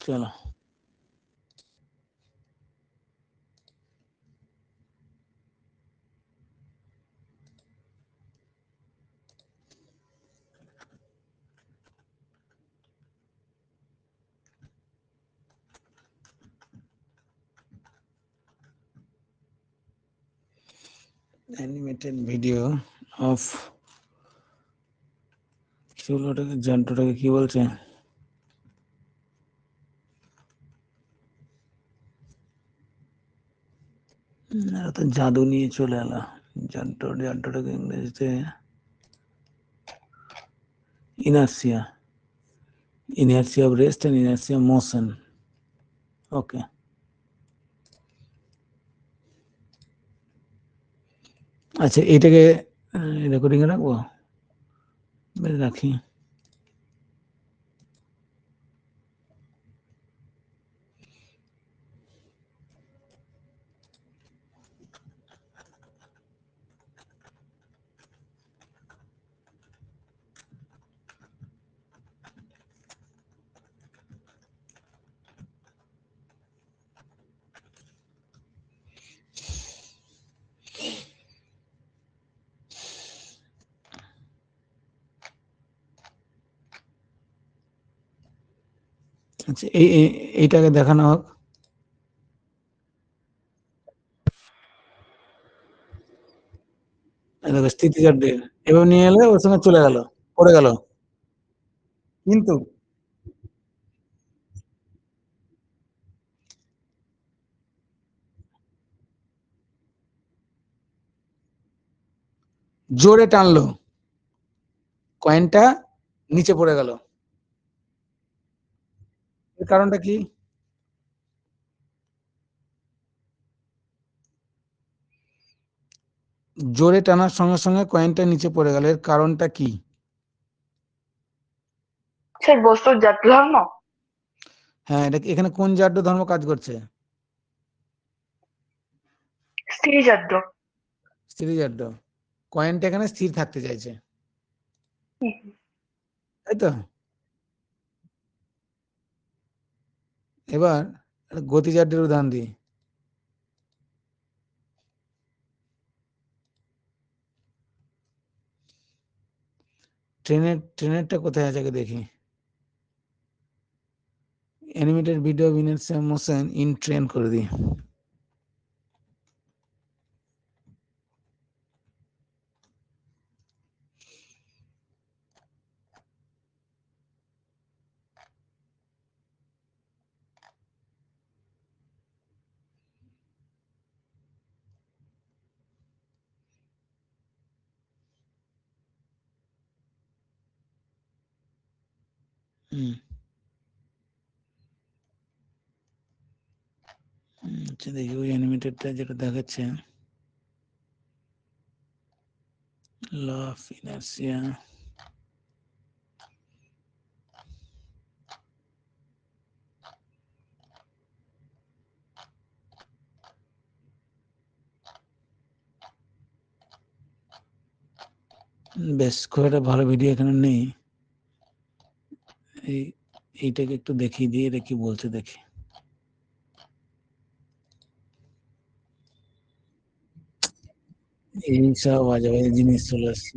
চলো, অ্যানিমেটেড ভিডিও অফ কি বলবো ওটাকে, যন্ত্রটাকে কি বলছে? এরা তো জাদু নিয়ে চলে এলো। যন্ত্রটাকে ইংরেজিতে inertia, inertia of rest and inertia motion. Okay, আচ্ছা এটাকে রেকর্ডিং এ রাখবো, বেশ রাখি। আচ্ছা এইটাকে দেখানো হোক। এই দেখো স্থিতিজাড্য এভাবে নিয়ে এলে ওর সঙ্গে চলে গেল, পড়ে গেল। কিন্তু জোরে টানলো, কয়েনটা নিচে পড়ে গেল। এর কারণটা কি? জোরে টানার সঙ্গে সঙ্গে কয়েনটা নিচে পড়ে গেল, এর কারণটা কি? সেই বস্তুর জাত ধর্ম। হ্যাঁ, এটা এখানে কোন জাড্য ধর্ম কাজ করছে? স্থিতিজাত। স্থিতিজাড্য। কয়েনটা এখানে স্থির থাকতে চাইছে, তাই তো? এবার গতিজাড্যের উদাহরণ দিই। ট্রেনেরটা কোথায় আছে আগে দেখি। Animated video minutes motion in train করে দিই। আচ্ছা দেখি ওই অ্যানিমেটেডটা যেটা দেখাচ্ছে, ল অফ ইনার্সিয়া। বেশ, খুব একটা ভালো ভিডিও এখানে নেই। এইটাকে একটু দেখিয়ে দিয়ে এটা কি বলছে দেখি। এই সব বাজে বাজে জিনিস চলে আসছে।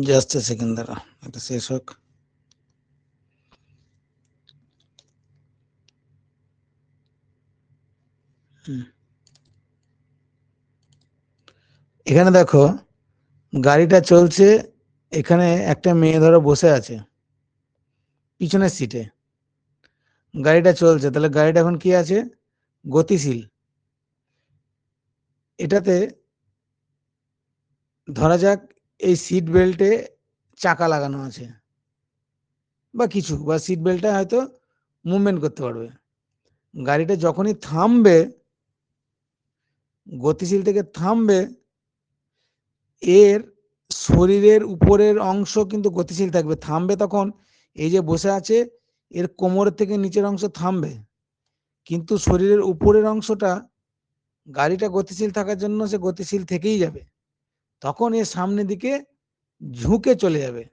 জাস্ট এ সেকেন্ড দাঁড়া, এটা শেষ হোক। এখানে দেখো গাড়িটা চলছে, এখানে একটা মেয়ে ধরো বসে আছে পিছনের সিটে, গাড়িটা চলছে, তাহলে গাড়িটা এখন কি আছে? গতিশীল। এটাতে ধরা যাক এই সিট বেল্টে চাকা লাগানো আছে বা কিছু, বা সিট বেল্টটা হয়তো মুভমেন্ট করতে পারবে। গাড়িটা যখনই থামবে, গতিশীল থেকে থামবে, এর শরীরের উপরের অংশ কিন্তু গতিশীল থাকবে। থামবে তখন এই যে বসে আছে এর কোমর থেকে নিচের অংশ থামবে, কিন্তু শরীরের উপরের অংশটা গাড়িটা গতিশীল থাকার জন্য সে গতিশীল থেকেই যাবে। তখন এর সামনের দিকে ঝুঁকে চলে যাবে,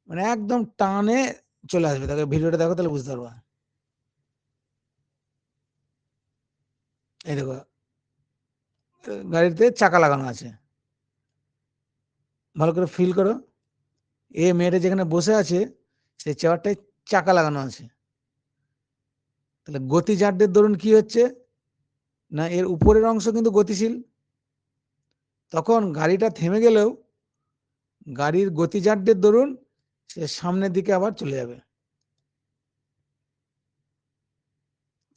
মানে একদম টানে চলে আসবে। তাকে ভিডিওটা দেখো তাহলে বুঝতে পারবা। এই দেখো গাড়িতে চাকা লাগানো আছে, ভালো করে ফিল করো। মেয়েটা যেখানে বসে আছে সেই চেয়ারটায় চাকা লাগানো আছে। তাহলে গতিজাড্যের দরুন কি হচ্ছে না, এর উপরের অংশ কিন্তু গতিশীল। তখন গাড়িটা থেমে গেলেও গাড়ির গতিজাড্যের দরুন সে সামনের দিকে আবার চলে যাবে।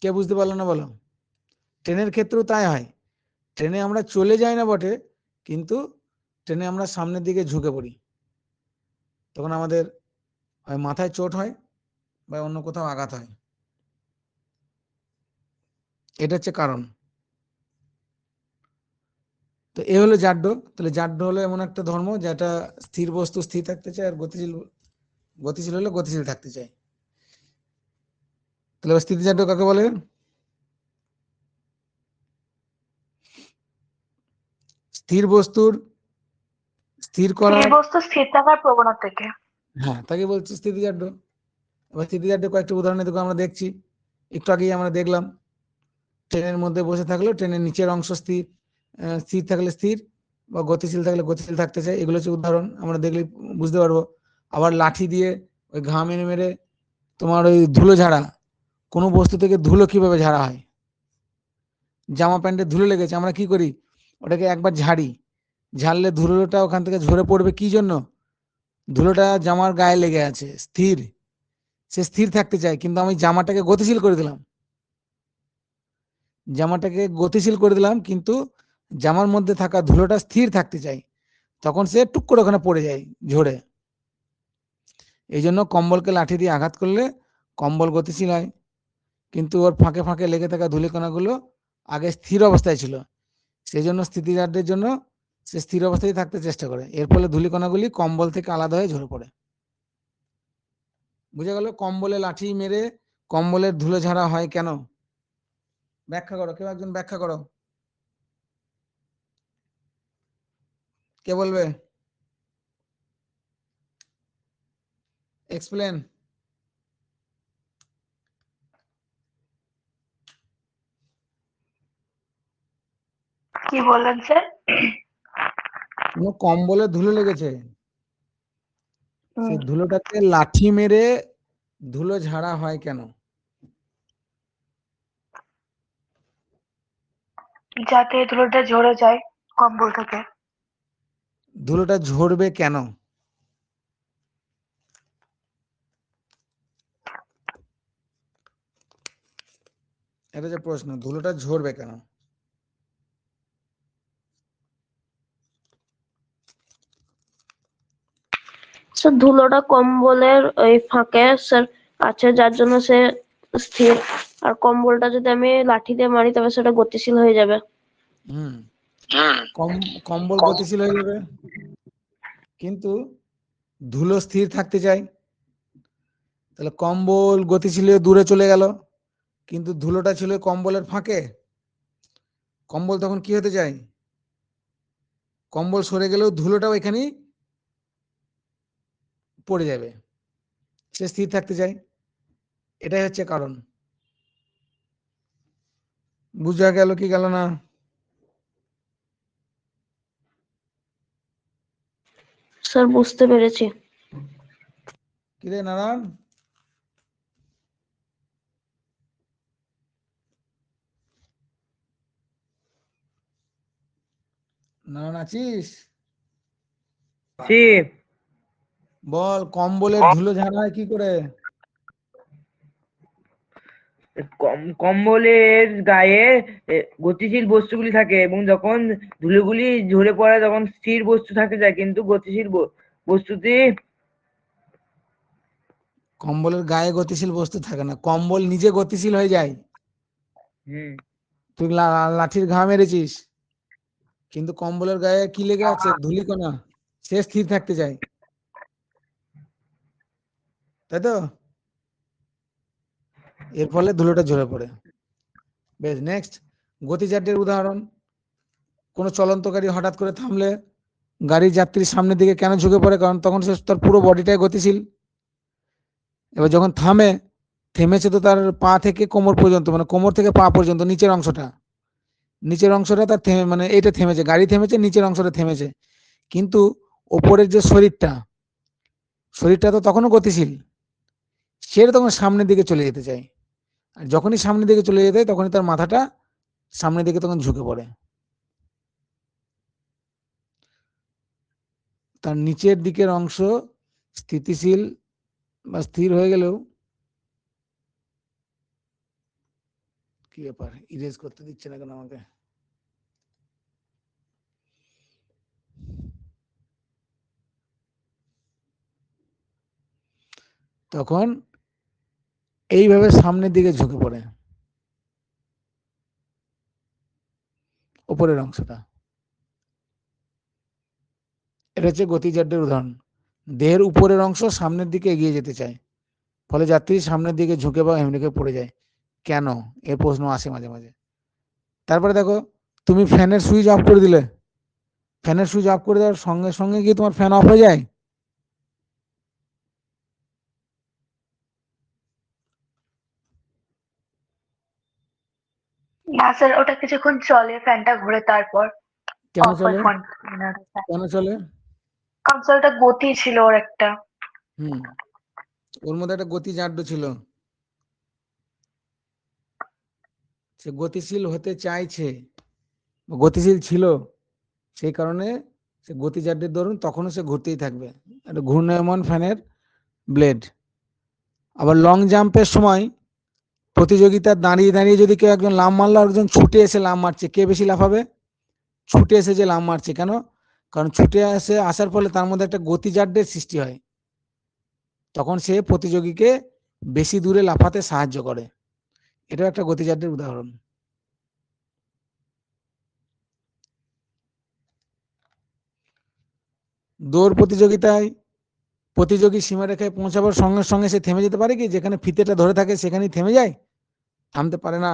কে বুঝতে পারলো না বলো? ট্রেনের ক্ষেত্রেও তাই হয়। ট্রেনে আমরা চলে যাই না বটে, কিন্তু ট্রেনে আমরা সামনের দিকে ঝুঁকে পড়ি, তখন আমাদের হয় মাথায় চোট হয় বা অন্য কোথাও আঘাত হয়। এটা হচ্ছে কারণ। তো এ হলো জাড্য। তাহলে জাড্য হলো এমন একটা ধর্ম যেটা স্থির বস্তু স্থির থাকতে চায়, আর গতিশীল গতিশীল হলে গতিশীল থাকতে চায়। তাহলে স্থিতি জাড্য কাকে বলে? স্থির বস্তুর স্থির করার, বস্তু স্থির থাকার প্রবণতাকে। হ্যাঁ, তাকে বলছে স্থিতিজাড্য। এবার স্থিতিজাড্য কয়েকটা উদাহরণে দেখো আমরা দেখছি, একটু আগেই আমরা দেখলাম ট্রেনের মধ্যে বসে থাকলেও ট্রেনের নিচের অংশ স্থির, স্থির থাকলে স্থির, বা গতিশীল থাকলে গতিশীল থাকতে চাই, এগুলো হচ্ছে উদাহরণ, আমরা দেখলে বুঝতে পারবো। আবার লাঠি দিয়ে ওই ঘা মেরে মেরে তোমার ওই ধুলো ঝাড়া, কোনো বস্তু থেকে ধুলো কিভাবে ঝাড়া হয়, জামা প্যান্টে ধুলো লেগেছে আমরা কি করি, ওটাকে একবার ঝাড়ি, ঝাড়লে ধুলোটা ওখান থেকে ঝরে পড়বে, কি জন্য, ধুলোটা জামার গায়ে লেগে আছে, স্থির, সে স্থির থাকতে চায়, কিন্তু আমি জামাটাকে গতিশীল করে দিলাম, জামাটাকে গতিশীল করে দিলাম, কিন্তু জামার মধ্যে থাকা ধুলোটা স্থির থাকতে চাই, তখন সে টুক করে ওখানে পড়ে যায় ঝরে। এই জন্য কম্বলকে লাঠি দিয়ে আঘাত করলে কম্বল গতিশীল হয়, কিন্তু ওর ফাঁকে ফাঁকে লেগে থাকা ধূলিকণাগুলো আগে স্থির অবস্থায় ছিল, সেই জন্য স্থিতিজারদের জন্য সে স্থির অবস্থায় থাকতে চেষ্টা করে, এর ফলে ধূলিকণাগুলি কম্বল থেকে আলাদা হয়ে ঝরে পড়ে। বুঝে গেল কম্বলে লাঠি মেরে কম্বলের ধুলো ঝাড়া হয় কেন? ব্যাখ্যা করো, কেউ একজন ব্যাখ্যা করো, কে বলবে? এক্সপ্লেন। কি বললেন স্যার? কম্বলে ধুলো লেগেছে, সেই হুম, ধুলোটাকে লাঠি মেরে ধুলো ঝাড়া হয় কেন? যাতে ধুলোটা ঝরে যায় কম্বল থেকে। ধুলোটা ঝরবে কেন? এটা যে প্রশ্ন, ধুলোটা ঝরবে কেন? স্যার ধুলোটা কম্বলের ওই ফাঁকে স্যার আছে, যার জন্য সে স্থির, আর কম্বলটা যদি আমি লাঠি দিয়ে মারি তবে সেটা গতিশীল হয়ে যাবে। হুম, কম্বল গতিশীল হয়ে যাবে, কিন্তু ধুলো স্থির থাকতে চাই, তাহলে কম্বল গতিশীল হয়ে দূরে চলে গেল, কিন্তু ধুলোটা ছিল কম্বলের ফাঁকে, কম্বল তখন কি হতে চায়, কম্বল সরে গেলেও ধুলোটাও এখানেই পড়ে যাবে, সে স্থির থাকতে চায়, এটাই হচ্ছে কারণ। বুঝা গেল কি গেল না? স্যার বুঝতে পেরেছি। কিরে নারায়ণ, নারায়ণ আছিস? সি বল, কম্বলের ধুলো ঝাড়া হয় কি করে? কম্বলের গায়ে গতিশীল বস্তুগুলি থাকে, এবং যখন ধুলোগুলি ঝরে পড়ে তখন স্থির বস্তু থাকতে যায়, কিন্তু গতিশীল বস্তুটি কম্বলের গায়ে গতিশীল বস্তু থাকে না, কম্বল নিজে গতিশীল হয়ে যায়। হুম তুই লাঠির ঘা মেরেছিস, কিন্তু কম্বলের গায়ে কি লেগে আছে, ধূলিকণা, সে স্থির থাকতে চায়, তাই তো, এর ফলে ধুলোটা ঝরে পড়ে। বেশ, নেক্সট, গতিজাড্যের উদাহরণ, কোনো চলন্ত গাড়ি হঠাৎ করে থামলে গাড়ির যাত্রীর সামনের দিকে কেন ঝুঁকে পড়ে, কারণ তখন সে তার পুরো বডিটাই গতিশীল, এবার যখন থামে, থেমেছে তো তার পা থেকে কোমর পর্যন্ত, মানে কোমর থেকে পা পর্যন্ত নিচের অংশটা, নিচের অংশটা তার থেমে, মানে এইটা থেমেছে, গাড়ি থেমেছে, নিচের অংশটা থেমেছে, কিন্তু ওপরের যে শরীরটা, শরীরটা তো তখনও গতিশীল, সেটা তখন সামনের দিকে চলে যেতে চায়, আর যখনই সামনের দিকে চলে যেতে হয় তখনই তার মাথাটা সামনের দিকে তখন ঝুঁকে পড়ে, তার নিচের দিকের অংশ স্থিতিশীল বা স্থির হয়ে গেলেও, কি ব্যাপার, ইরেজ করতে দিচ্ছে না কেন আমাকে? তখন এইভাবে সামনের দিকে ঝুঁকে পড়ে উপরের অংশটা, এটা হচ্ছে গতিজাড্যের উদাহরণ। দেহের উপরের অংশ সামনের দিকে এগিয়ে যেতে চায়, ফলে যাত্রী সামনের দিকে ঝুঁকে বা হেমড়ে পড়ে যায়, কেন, এ প্রশ্ন আসে মাঝে মাঝে। তারপরে দেখো, তুমি ফ্যানের সুইচ অফ করে দিলে, ফ্যানের সুইচ অফ করে দেওয়ার সঙ্গে সঙ্গে কি তোমার ফ্যান অফ হয়ে যায়? না স্যার, ওটা কিছুক্ষণ চলে, ফ্যানটা ঘুরে তারপর। কেন চলে? কনসোলটা কেন চলে? গতি ছিল ওর একটা। হুম, ওর মধ্যে একটা গতি জাড্য ছিল, সে গতিশীল হতে চাইছে, গতিশীল ছিল, সেই কারণে সে গতি জাড্যের দরুন তখনও সে ঘুরতেই থাকবে। একটা ঘূর্ণায়মান ফ্যানের ব্লেড। আবার লং জাম্পের সময় প্রতিযোগিতা দাঁড়িয়ে দাঁড়িয়ে যদি কেউ একজন লাফ মারলো আর একজন ছুটে এসে লাফ মারছে, কে বেশি লাফাবে? ছুটে এসে যে লাফ মারছে। কেন? কারণ ছুটে আসার ফলে তার মধ্যে একটা গতিজাড্যের সৃষ্টি হয়, তখন সে প্রতিযোগীকে বেশি দূরে লাফাতে সাহায্য করে। এটাও একটা গতিজাড্যের উদাহরণ। দৌড় প্রতিযোগিতায় প্রতিযোগী সীমারেখায় পৌঁছাবার সঙ্গে সঙ্গে সে থেমে যেতে পারে কি? যেখানে ফিতেটা ধরে থাকে সেখানেই থেমে যায়? থামতে পারে না।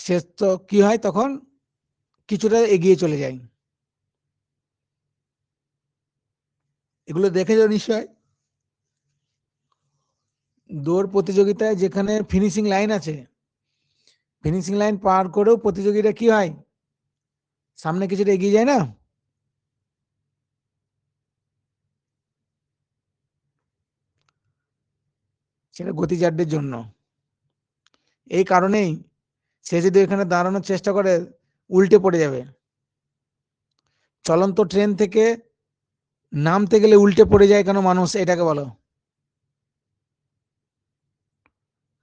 সে তো কি হয়, তখন কিছুটা এগিয়ে চলে যায়। এগুলো দেখেছো নিশ্চয়। দৌড় প্রতিযোগিতায় যেখানে ফিনিশিং লাইন আছে, ফিনিশিং লাইন পার করেও প্রতিযোগীরা কি হয়, সামনে কিছুটা এগিয়ে যায় না? সেটা গতিজাড্যের জন্য। এই কারণেই সে যদি এখানে দাঁড়ানোর চেষ্টা করে উল্টে পড়ে যাবে। চলন্ত ট্রেন থেকে নামতে গেলে উল্টে পড়ে যায় কেন মানুষ, এটাকে বলো,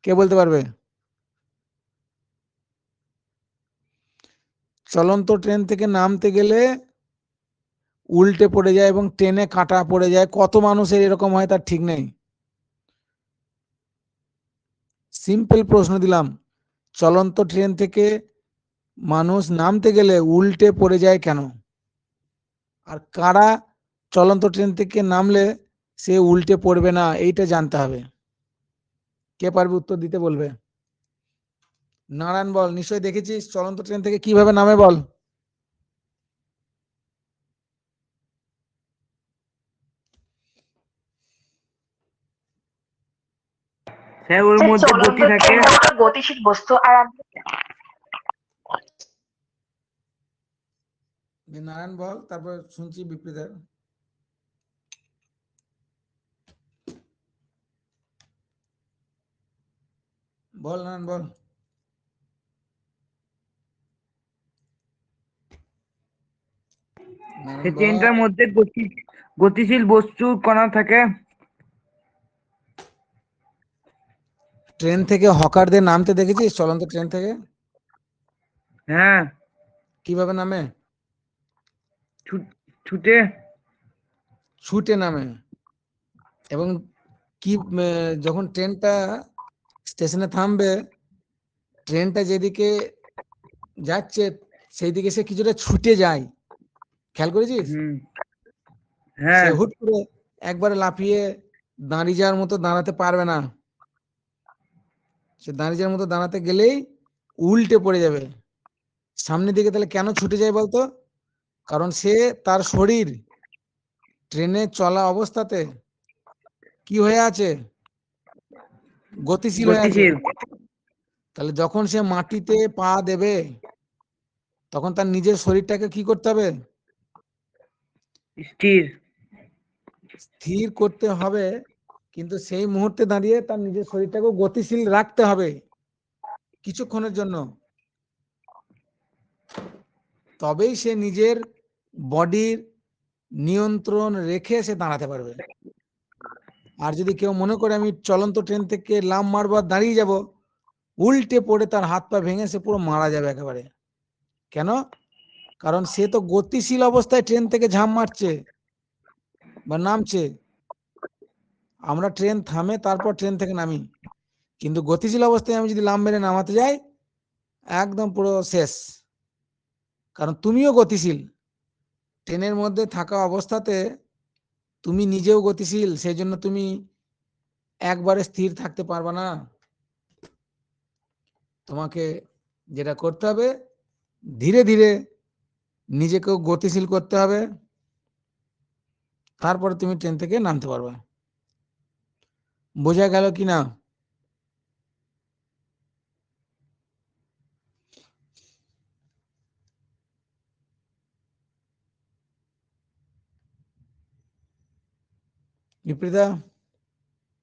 কে বলতে পারবে? চলন্ত ট্রেন থেকে নামতে গেলে উল্টে পড়ে যায় এবং ট্রেনে কাটা পড়ে যায়। কত মানুষের এরকম হয় তার ঠিক নেই। সিম্পল প্রশ্ন দিলাম, চলন্ত ট্রেন থেকে মানুষ নামতে গেলে উল্টে পড়ে যায় কেন? আর কারা চলন্ত ট্রেন থেকে নামলে সে উল্টে পড়বে না, এইটা জানতে হবে। কে পারবে উত্তর দিতে? বলবে। নারায়ণ বল, নিশ্চয়ই দেখেছিস চলন্ত ট্রেন থেকে কিভাবে নামে, বল। স্যার ওর মধ্যে চলন্ত গতি থাকে। ট্রেনটা ওটা গতিশীল বস্তু আর নারায়ণ বল, তারপর শুনছি বিপ্রীতের। বল নারায়ণ বল। সেই নারায়ণ বল। ট্রেনটার মধ্যে গতিশীল বস্তু কণা থাকে। ট্রেন থেকে হকারদের নামতে দেখেছিস চলন্ত ট্রেন থেকে? হ্যাঁ, কিভাবে নামে? ছুটে। ছুটে নামে। এবং কি যখন ট্রেনটা স্টেশনে থামবে, ট্রেনটা যেদিকে যাচ্ছে সেই দিকে সে কিছুটা ছুটে যায়, খেয়াল করেছিস? হুম। সে হ্যাঁ, হুট করে একবারে লাফিয়ে দাঁড়িয়ে যাওয়ার মতো দাঁড়াতে পারবে না। সে দাঁড়িয়ে যাওয়ার মতো দাঁড়াতে গেলেই উল্টে পড়ে যাবে সামনের দিকে। তাহলে কেন ছুটে যায় বলতো? কারণ সে তার শরীর ট্রেনে চলা অবস্থাতে কি হয়ে আছে? গতিশীল হয়ে আছে। গতিশীল। তাহলে যখন সে মাটিতে পা দেবে তখন তার নিজের শরীরটাকে কি করতে হবে? স্থির। স্থির করতে হবে। কিন্তু সেই মুহূর্তে দাঁড়িয়ে তার নিজের শরীরটাকে গতিশীল রাখতে হবে কিছুক্ষণের জন্য, তবেই সে নিজের বডির নিয়ন্ত্রণ রেখে সে দাঁড়াতে পারবে। আর যদি কেউ মনে করে আমি চলন্ত ট্রেন থেকে লাফ মারবো আর দাঁড়িয়ে যাব, উল্টে পড়ে তার হাত পা ভেঙে সে পুরো মারা যাবে একেবারে। কেন? কারণ সে তো গতিশীল অবস্থায় ট্রেন থেকে ঝাঁপ মারছে বা নামছে। আমরা ট্রেন থামে তারপর ট্রেন থেকে নামি, কিন্তু গতিশীল অবস্থায় আমি যদি লাফ মেরে নামাতে যাই একদম পুরো শেষ। কারণ তুমিও গতিশীল, ট্রেনের মধ্যে থাকা অবস্থাতে তুমি নিজেও গতিশীল, সেই জন্য তুমি একবারে স্থির থাকতে পারবে না। তোমাকে যেটা করতে হবে, ধীরে ধীরে নিজেকেও গতিশীল করতে হবে, তারপরে তুমি ট্রেন থেকে নামতে পারবে। বোঝা গেল কি না? বিপ্রীতা